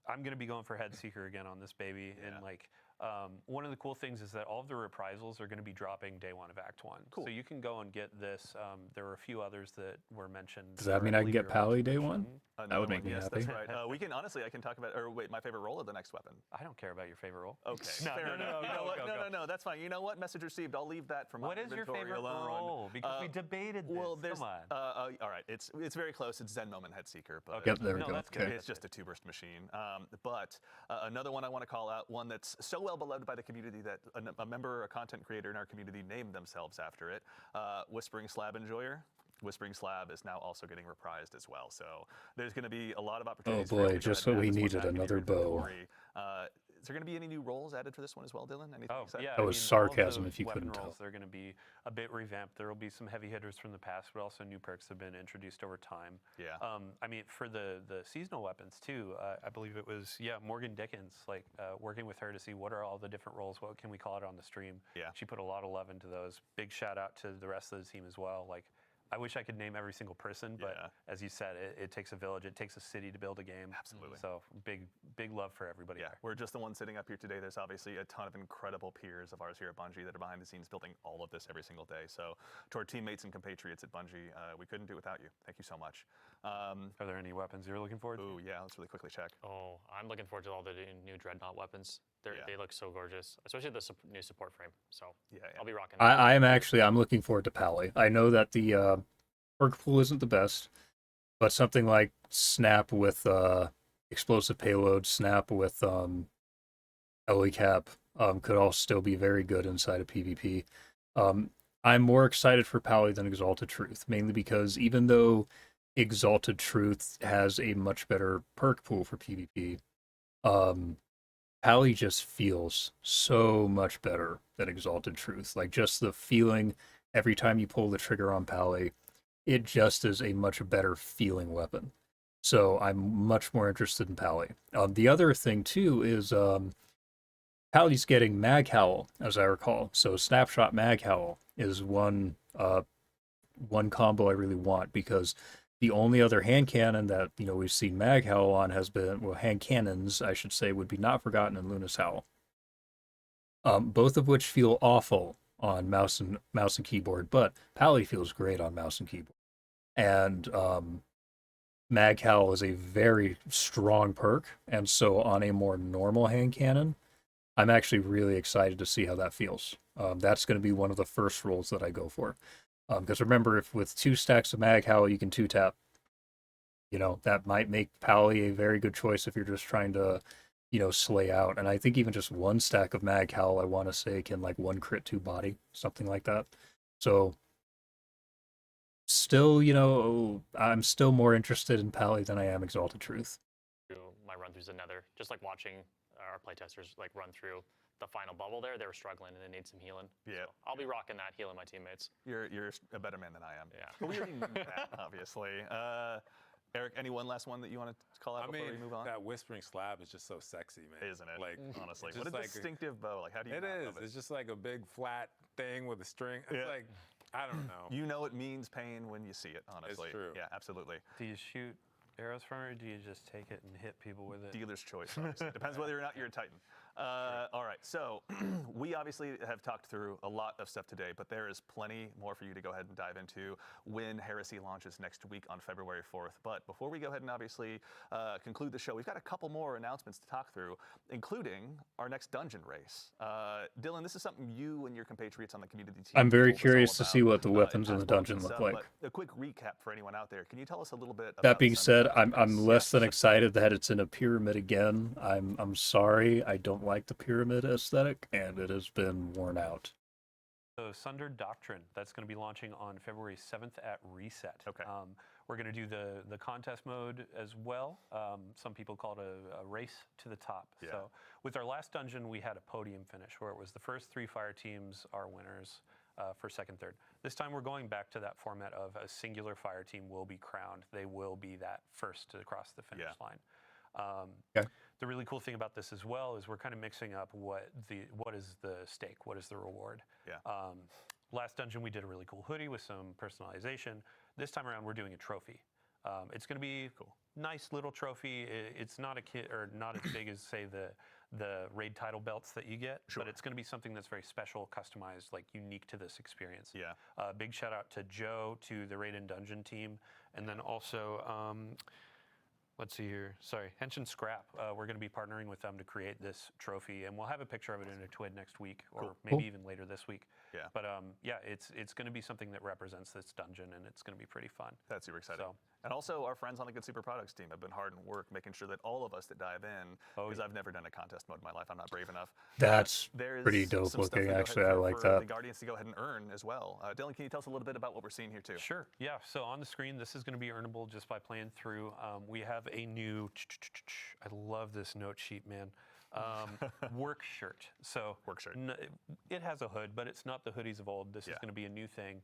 I'm going to be going for Head Seeker again on this baby. And like, one of the cool things is that all of the reprisals are going to be dropping day one of Act 1. Cool. So you can go and get this. There were a few others that were mentioned. Does that mean I can get Pally day one? That would make me yes, happy. That's right. We can honestly, I can talk about. Or wait, my favorite role or the next weapon? I don't care about your favorite role. Okay. No, fair no, enough. no, You go, know what? go, No, go. no, no. That's fine. You know what? Message received. I'll leave that for my What is your inventory favorite alone. role? Because we debated this. Well, there's. Come on. All right. It's very close. It's Zen Moment Head Seeker. But Yep, there we No, go. that's good. Okay. it's just a two-burst machine. But another one I want to call out, one that's so well beloved by the community that a member or a content creator in our community named themselves after it, Whispering Slab Enjoyer. Whispering Slab is now also getting reprised as well. So there's going to be a lot of opportunities. Oh for you boy, to go just ahead what and we add this one needed, back into your another bow. inventory. Is there going to be any new roles added for this one as well, Dylan? Anything Oh, exciting? yeah. That was all of sarcasm the if you weapon couldn't tell. rolls, they're going to be a bit revamped. There will be some heavy hitters from the past, but also new perks have been introduced over time. Yeah. I mean, for the seasonal weapons too, I believe it was, Morgan Dickens, like working with her to see what are all the different roles, what can we call it on the stream. Yeah. She put a lot of love into those. Big shout out to the rest of the team as well. Like, I wish I could name every single person, but as you said, it takes a village, it takes a city to build a game. Absolutely. So big love for everybody there. We're just the ones sitting up here today. There's obviously a ton of incredible peers of ours here at Bungie that are behind the scenes building all of this every single day. So to our teammates and compatriots at Bungie, we couldn't do it without you. Thank you so much. Are there any weapons you're looking forward to? Ooh, yeah, let's really quickly check. Oh, I'm looking forward to all the new Dreadnought weapons. They look so gorgeous, especially the new support frame. So I'll be rocking that. I'm looking forward to Pally. I know that the perk pool isn't the best, but something like Snap with explosive payload, Snap with LE cap could all still be very good inside of PvP. I'm more excited for Pally than Exalted Truth, mainly because even though Exalted Truth has a much better perk pool for PvP, Pally just feels so much better than Exalted Truth. Like, just the feeling every time you pull the trigger on Pally, it just is a much better feeling weapon. So I'm much more interested in Pally. The other thing too is Pally's getting Mag Howl, as I recall. So Snapshot Mag Howl is one combo I really want, because the only other hand cannon that we've seen Mag Howl on has been, well, hand cannons I should say, would be Not Forgotten and Luna's Howl. Both of which feel awful on mouse and keyboard, but Pally feels great on mouse and keyboard. And Mag Howl is a very strong perk, and so on a more normal hand cannon, I'm actually really excited to see how that feels. That's going to be one of the first rolls that I go for. Because remember, if with 2 stacks of Mag Howl you can 2-tap, that might make Pally a very good choice if you're just trying to slay out. And I think even just 1 stack of Mag Howl, I want to say, can 1 crit 2 body, something like that. So still, I'm still more interested in Pally than I am Exalted Truth. My run-throughs another, just like watching our playtesters run through the final bubble there, they were struggling and they need some healing. Yeah. So I'll be rocking that, healing my teammates. You're a better man than I am. Yeah. But we already knew that, obviously. Eric, any one last one that you want to call out before we move on? That Whispering Slab is just so sexy, man. Isn't it? Like, honestly, it's what a just distinctive bow. Like, how do you It not is. love it? It's just like a big flat thing with a string. It's like, I don't know. You know it means pain when you see it, honestly. It's true. Yeah, absolutely. Do you shoot arrows from it, or do you just take it and hit people with it? Dealer's choice, obviously. Depends whether or not you're a Titan. All right, so we obviously have talked through a lot of stuff today, but there is plenty more for you to go ahead and dive into when Heresy launches next week on February 4th. But before we go ahead and obviously conclude the show, we've got a couple more announcements to talk through, including our next dungeon race. Dylan, this is something you and your compatriots on the community team I'm very told us all curious to about, see what the in weapons in past the blogs and dungeon look stuff, like. But a quick recap for anyone out there. Can you tell us a little bit about That being some of the said, I'm dungeon race? less than excited that it's in a pyramid again. I'm sorry, I don't like the pyramid aesthetic, and it has been worn out. So Sundered Doctrine, that's going to be launching on February 7th at Reset. Okay. We're going to do the contest mode as well. Some people call it a race to the top. Yeah. So with our last dungeon, we had a podium finish where it was the first 3 fire teams are winners for second, third. This time we're going back to that format of a singular fire team will be crowned. They will be that first to cross the finish line. Okay. The really cool thing about this as well is we're kind of mixing up what is the stake, what is the reward. Yeah. Last dungeon we did a really cool hoodie with some personalization. This time around we're doing a trophy. It's going to be Cool. Nice little trophy. It's not not as big as say the raid title belts that you get, Sure. but it's going to be something that's very special, customized, like unique to this experience. Yeah. Big shout out to Joe, to the Raid and Dungeon team, and then also let's see here. Sorry, Henshin Scrap. We're going to be partnering with them to create this trophy, and we'll have a picture of it in a TWID next week, or maybe even later this week. Yeah. But yeah, it's going to be something that represents this dungeon, and it's going to be pretty fun. That's super exciting. So- And also, our friends on the Good Super Products team have been hard at work making sure that all of us that dive in, because I've never done a contest mode in my life, I'm not brave enough. That's There's pretty dope some stuff looking, to go ahead actually. I like for that. the Guardians to go ahead and earn as well. Dylan, can you tell us a little bit about what we're seeing here too? Sure. Yeah. So on the screen, this is going to be earnable just by playing through. We have a new. I love this note sheet, man. Work shirt. So Work shirt. It has a hood, but it's not the hoodies of old. This is going to be a new thing.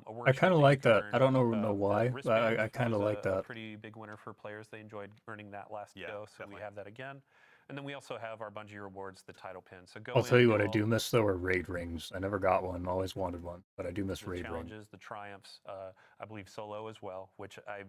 A work I shirt kind of you like can that. earn. I don't know The why, but wristband I kind of was like a that. pretty big winner for players. They enjoyed earning that last Yeah, go, so definitely. we have that again. And then we also have our Bungie rewards, the title pin. So go I'll tell in, you what do I all do miss though are raid rings. I never got one. Always wanted one, but I do miss the raid rings. challenges, the triumphs. I believe solo as well, which I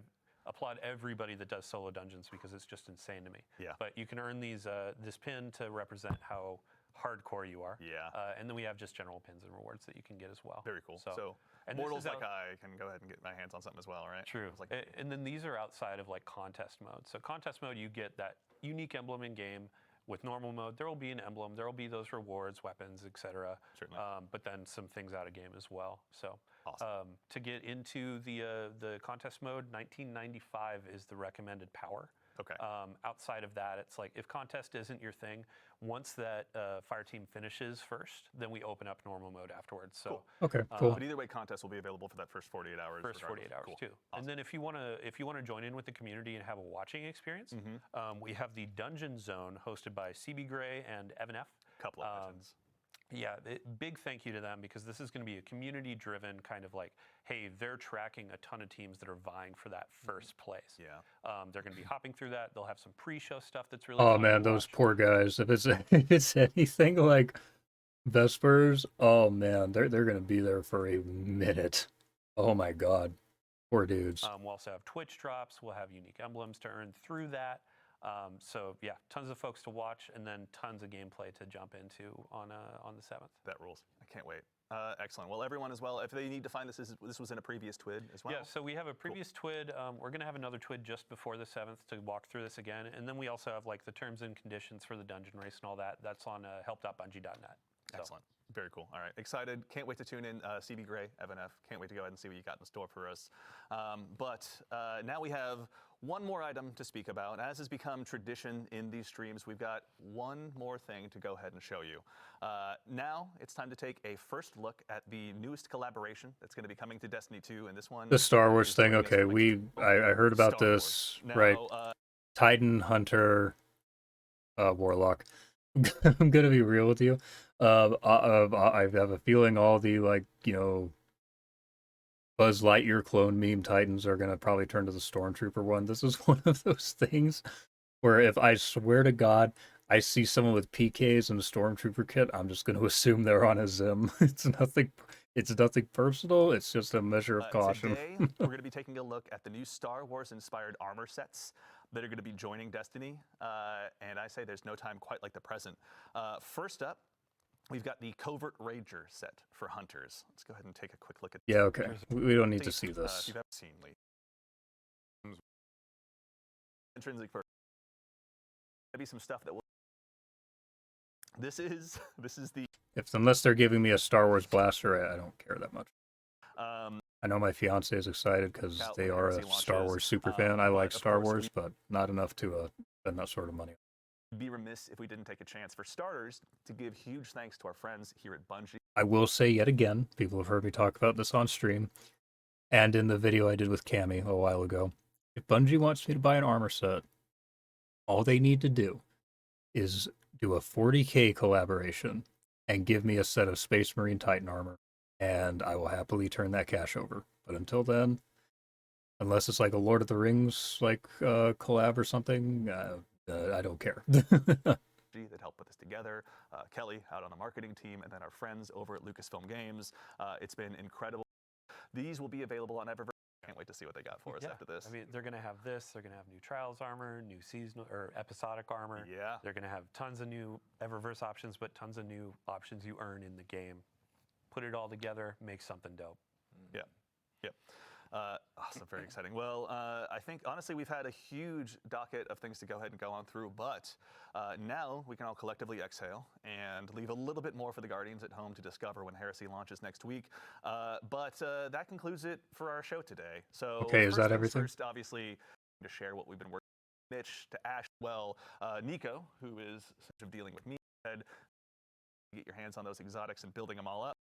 applaud everybody that does solo dungeons because it's just insane to me. Yeah. But you can earn these this pin to represent how hardcore you are. Yeah. And then we have just general pins and rewards that you can get as well. Very cool. So and this mortals is like out- I can go ahead and get my hands on something as well, right? True. It's like, And then these are outside of like contest mode. So contest mode, you get that unique emblem in game. With normal mode, there will be an emblem, there will be those rewards, weapons, etc. Certainly. But then some things out of game as well. So Awesome. to get into the contest mode, 1995 is the recommended power. Okay. Outside of that, it's like if contest isn't your thing, once that fire team finishes first, then we open up normal mode afterwards. So Cool. Okay, cool. But either way, contests will be available for that first 48 hours. first regardless. 48 hours Cool. too. Awesome. And then if you want to join in with the community and have a watching experience, we have the Dungeon Zone hosted by CB Gray and Evan F. Couple of legends. Yeah, big thank you to them because this is going to be a community-driven kind of like, hey, they're tracking a ton of teams that are vying for that first place. Yeah. They're going to be hopping through that. They'll have some pre-show stuff that's really Oh fun to man, those watch. poor guys. If it's anything like Vespers, oh man, they're gonna be there for a minute. Oh my god, poor dudes. We'll also have Twitch drops. We'll have unique emblems to earn through that. So yeah, tons of folks to watch, and then tons of gameplay to jump into on the 7th. That rules. I can't wait. Excellent. Well, everyone as well, if they need to find this was in a previous TWID as well? Yeah, so we have a previous TWID. We're going to have another TWID just before the 7th to walk through this again. And then we also have like the terms and conditions for the dungeon race and all that. That's on help.bungie.net. So. Excellent. Very cool. All right. Excited. Can't wait to tune in. CB Gray, Evan F. Can't wait to go ahead and see what you got in store for us. But now we have one more item to speak about. As has become tradition in these streams, we've got one more thing to go ahead and show you. Now it's time to take a first look at the newest collaboration that's going to be coming to Destiny 2, and this one. The Star Wars is thing. joining us Okay, from the- I heard about Star this. Wars. Right, Now, Titan Hunter, Warlock. I'm gonna be real with you. I have a feeling all the Buzz Lightyear clone meme Titans are gonna probably turn to the Stormtrooper one. This is one of those things where if I swear to God I see someone with PKs and a Stormtrooper kit, I'm just gonna assume they're on a Zim. It's nothing personal. It's just a measure of caution. Today, we're going to be taking a look at the new Star Wars-inspired armor sets that are going to be joining Destiny, and I say there's no time quite like the present. First up, we've got the Covert Ranger set for Hunters. Let's go ahead and take a quick look at Yeah, okay. We don't need to see if this. you've ever seen Lee. Intrinsic first. Maybe some stuff that will. This is the. Unless they're giving me a Star Wars blaster, I don't care that much. Um, I know my fiance is excited because they are a Star Wars super fan. I like Star Wars, but not enough to spend that sort of money. Be remiss if we didn't take a chance, for starters, to give huge thanks to our friends here at Bungie. I will say yet again, people have heard me talk about this on stream, and in the video I did with Cammy a while ago. If Bungie wants me to buy an armor set, all they need to do is do a 40K collaboration and give me a set of Space Marine Titan armor, and I will happily turn that cash over. But until then, unless it's like a Lord of the Rings like collab or something, I don't care. That helped put this together, Kelly out on the marketing team, and then our friends over at Lucasfilm Games. It's been incredible. These will be available on Eververse. Can't wait to see what they got for us after this. I mean, they're going to have this. They're going to have new Trials armor, new seasonal or episodic armor. Yeah. They're going to have tons of new Eververse options, but tons of new options you earn in the game. Put it all together, make something dope. Yeah. Yep. Awesome, very exciting. Well, I think, honestly, we've had a huge docket of things to go ahead and go on through, but now we can all collectively exhale and leave a little bit more for the Guardians at home to discover when Heresy launches next week. But that concludes it for our show today. So, okay, is that everything? First, obviously, to share what we've been working with Mitch, to Ash, well, Nico, who is sort of dealing with me, said, get your hands on those exotics and building them all up.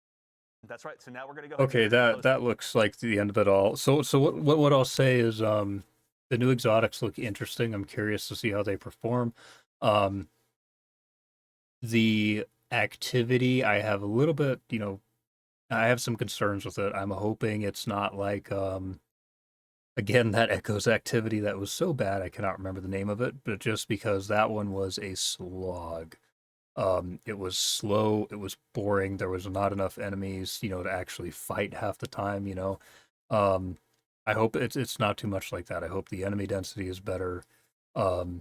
That's right. So now we're going to go. Okay, that looks like the end of it all. So what I'll say is the new exotics look interesting. I'm curious to see how they perform. The activity, I have a little bit, I have some concerns with it. I'm hoping it's not like again, that Echoes activity that was so bad I cannot remember the name of it, but just because that one was a slog. It was slow, it was boring, there was not enough enemies, to actually fight half the time, I hope it's not too much like that. I hope the enemy density is better. If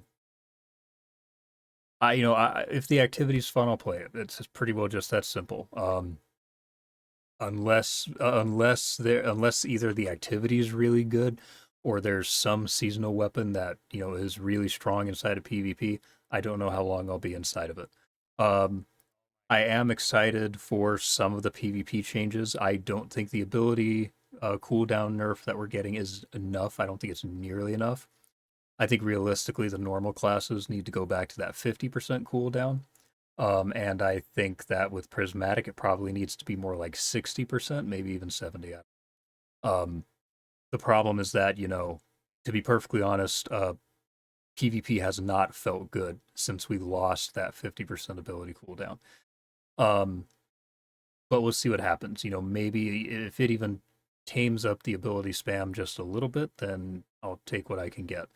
the activity's fun, I'll play it. It's pretty well just that simple. Unless either the activity is really good or there's some seasonal weapon that, is really strong inside of PvP, I don't know how long I'll be inside of it. I am excited for some of the PvP changes. I don't think the ability cooldown nerf that we're getting is enough. I don't think it's nearly enough. I think realistically the normal classes need to go back to that 50% cooldown. And I think that with Prismatic it probably needs to be more like 60%, maybe even 70%. The problem is that, to be perfectly honest, PvP has not felt good since we lost that 50% ability cooldown. But we'll see what happens. Maybe if it even tames up the ability spam just a little bit, then I'll take what I can get.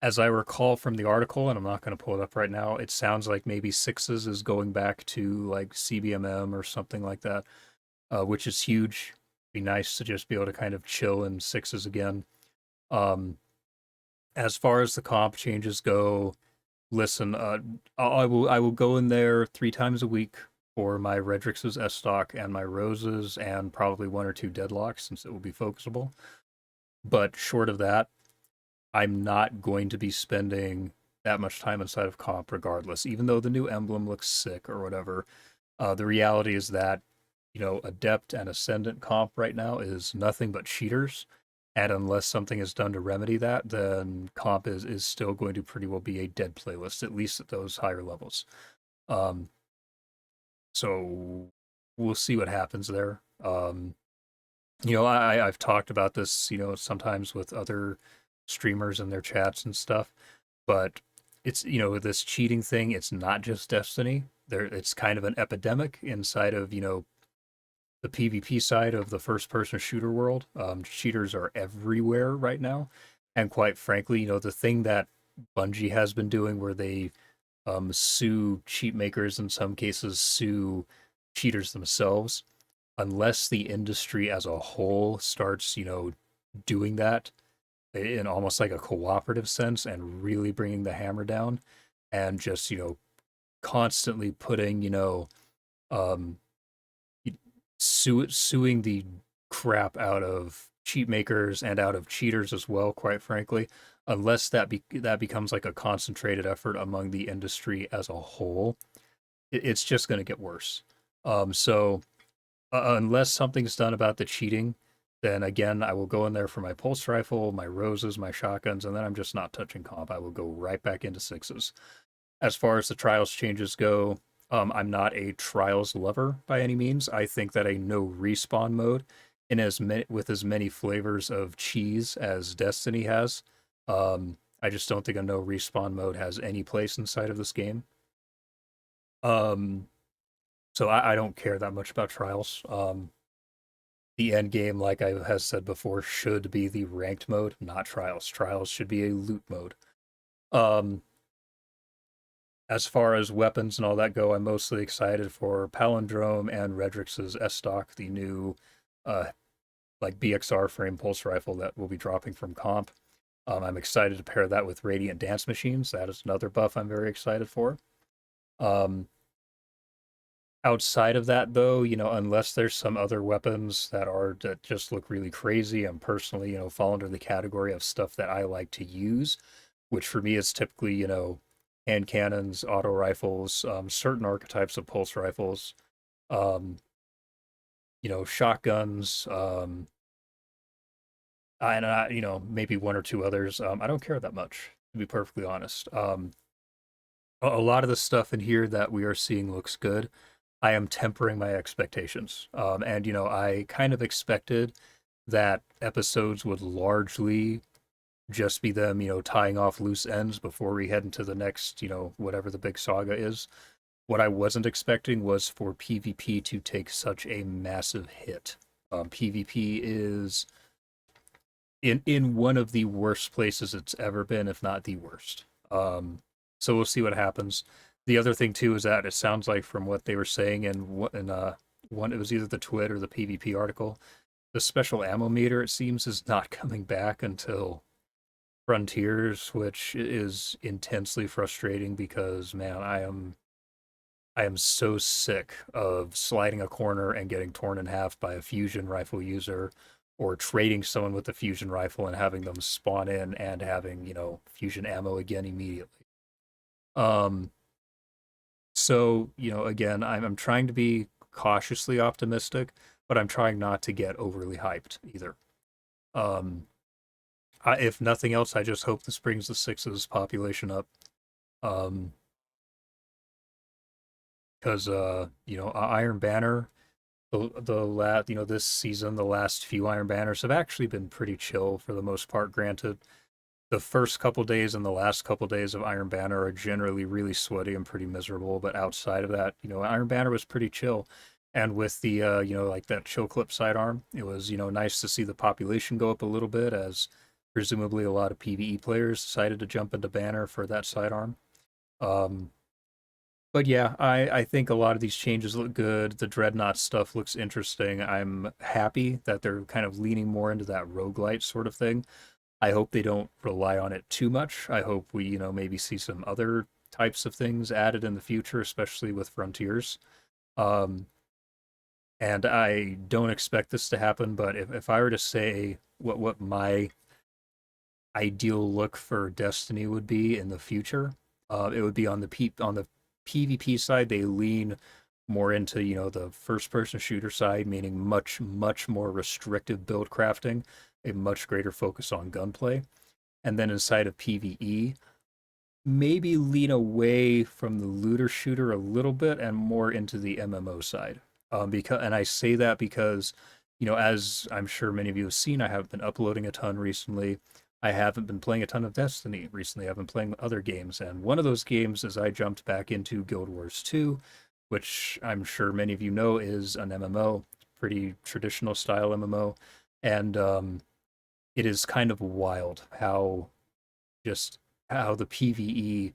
As I recall from the article, and I'm not going to pull it up right now, it sounds like maybe Sixes is going back to like CBMM or something like that, which is huge. Be nice to just be able to kind of chill in Sixes again. As far as the comp changes go, listen, I will go in there 3 times a week for my Redrix's S-Stock and my Roses and probably 1 or 2 Deadlocks since it will be focusable. But short of that, I'm not going to be spending that much time inside of comp regardless, even though the new emblem looks sick or whatever. The reality is that, Adept and Ascendant comp right now is nothing but cheaters. And unless something is done to remedy that, then comp is still going to pretty well be a dead playlist, at least at those higher levels. So we'll see what happens there. I've talked about this, sometimes with other streamers and their chats and stuff, but it's, this cheating thing, it's not just Destiny. It's kind of an epidemic inside of, the PvP side of the first-person shooter world. Cheaters are everywhere right now. And quite frankly, the thing that Bungie has been doing where they sue cheat makers, in some cases sue cheaters themselves, unless the industry as a whole starts, doing that, in almost like a cooperative sense and really bringing the hammer down and just, constantly putting, um, suing the crap out of cheat makers and out of cheaters as well, quite frankly, unless that becomes like a concentrated effort among the industry as a whole, it's just going to get worse. So unless something's done about the cheating, then again, I will go in there for my pulse rifle, my roses, my shotguns, and then I'm just not touching comp. I will go right back into sixes. As far as the trials changes go, I'm not a trials lover by any means. I think that a no respawn mode, in with as many flavors of cheese as Destiny has, I just don't think a no respawn mode has any place inside of this game. So I don't care that much about trials. The end game, like I have said before, should be the ranked mode, not trials. Trials should be a loot mode. As far as weapons and all that go, I'm mostly excited for Palindrome and Redrix's S-Stock, the new like BXR frame pulse rifle that will be dropping from comp. I'm excited to pair that with Radiant Dance Machines. That is another buff I'm very excited for. Outside of that, though, unless there's some other weapons that just look really crazy, and personally, fall under the category of stuff that I like to use, which for me is typically, hand cannons, auto rifles, certain archetypes of pulse rifles, shotguns, and maybe one or two others. I don't care that much, to be perfectly honest. A lot of the stuff in here that we are seeing looks good. I am tempering my expectations. And, I kind of expected that episodes would largely just be them, tying off loose ends before we head into the next, whatever the big saga is. What I wasn't expecting was for PvP to take such a massive hit. PvP is in one of the worst places it's ever been, if not the worst. So we'll see what happens. The other thing too is that it sounds like from what they were saying in one, it was either the Twit or the PvP article, the special ammo meter, it seems, is not coming back until Frontiers, which is intensely frustrating because, man, I am so sick of sliding a corner and getting torn in half by a fusion rifle user, or trading someone with a fusion rifle and having them spawn in and having, fusion ammo again immediately. So, again, I'm trying to be cautiously optimistic, but I'm trying not to get overly hyped either. If nothing else, I just hope this brings the sixes population up. Because Iron Banner, this season, the last few Iron Banners have actually been pretty chill for the most part. Granted, the first couple days and the last couple days of Iron Banner are generally really sweaty and pretty miserable, but outside of that, Iron Banner was pretty chill. And with the, like that chill clip sidearm, it was, nice to see the population go up a little bit, as presumably a lot of PvE players decided to jump into Banner for that sidearm. But yeah, I think a lot of these changes look good. The Dreadnought stuff looks interesting. I'm happy that they're kind of leaning more into that roguelite sort of thing. I hope they don't rely on it too much. I hope we, maybe see some other types of things added in the future, especially with Frontiers. And I don't expect this to happen, but if I were to say what my ideal look for Destiny would be in the future, it would be on the PvP side. They lean more into, the first person shooter side, meaning much more restrictive build crafting, a much greater focus on gunplay. And then inside of PvE, maybe lean away from the looter shooter a little bit and more into the MMO side. And I say that because, as I'm sure many of you have seen, I have been uploading a ton recently. I haven't been playing a ton of Destiny recently. I've been playing other games, and one of those games is I jumped back into Guild Wars 2, which I'm sure many of you know is an MMO, pretty traditional style MMO, and it is kind of wild how the PvE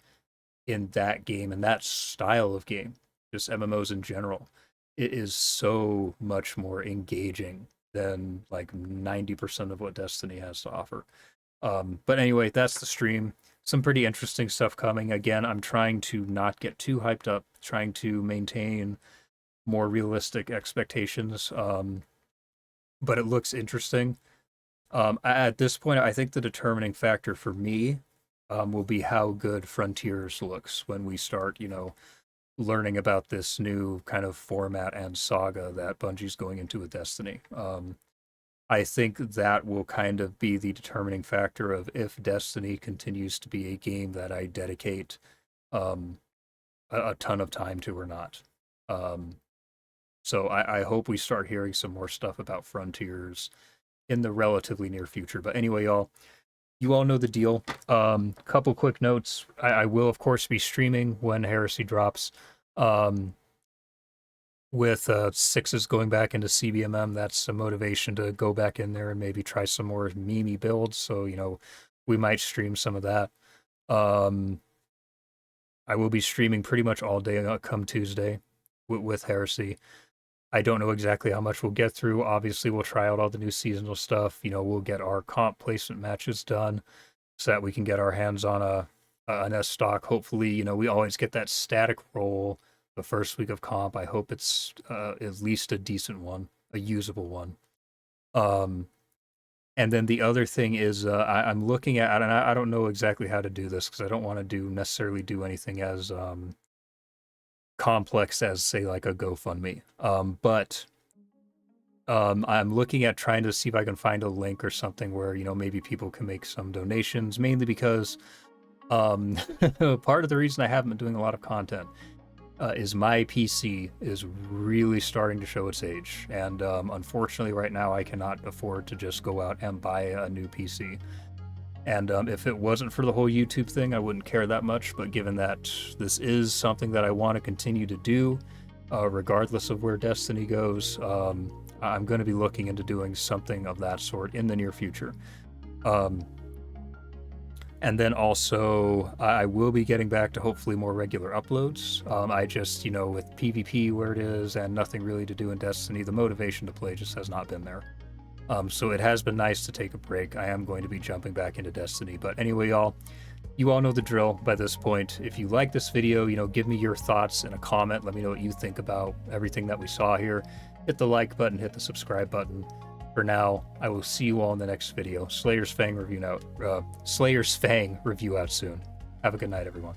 in that game and that style of game, just MMOs in general, it is so much more engaging than like 90% of what Destiny has to offer. But anyway, that's the stream. Some pretty interesting stuff coming. Again, I'm trying to not get too hyped up, trying to maintain more realistic expectations. But it looks interesting. At this point, I think the determining factor for me will be how good Frontiers looks when we start, learning about this new kind of format and saga that Bungie's going into with Destiny. I think that will kind of be the determining factor of if Destiny continues to be a game that I dedicate a ton of time to or not. So I hope we start hearing some more stuff about Frontiers in the relatively near future. But anyway, you all know the deal. Couple quick notes. I will, of course, be streaming when Heresy drops. With sixes going back into CBMM, that's a motivation to go back in there and maybe try some more meme builds. So, we might stream some of that. I will be streaming pretty much all day come Tuesday with Heresy. I don't know exactly how much we'll get through. Obviously, we'll try out all the new seasonal stuff. We'll get our comp placement matches done so that we can get our hands on an S stock. Hopefully, we always get that static roll the first week of comp. I hope it's at least a decent one, a usable one. And then the other thing is I'm looking at, and I don't know exactly how to do this because I don't want to necessarily do anything as complex as, say, like a GoFundMe. But I'm looking at trying to see if I can find a link or something where, maybe people can make some donations, mainly because part of the reason I haven't been doing a lot of content is my PC is really starting to show its age. And unfortunately, right now, I cannot afford to just go out and buy a new PC. And if it wasn't for the whole YouTube thing, I wouldn't care that much. But given that this is something that I want to continue to do, regardless of where Destiny goes, I'm going to be looking into doing something of that sort in the near future. And then also, I will be getting back to hopefully more regular uploads. I just, with PvP where it is and nothing really to do in Destiny, the motivation to play just has not been there. So it has been nice to take a break. I am going to be jumping back into Destiny. But anyway, you all know the drill by this point. If you like this video, give me your thoughts in a comment. Let me know what you think about everything that we saw here. Hit the like button, hit the subscribe button. For now, I will see you all in the next video. Slayer's Fang review out soon. Have a good night, everyone.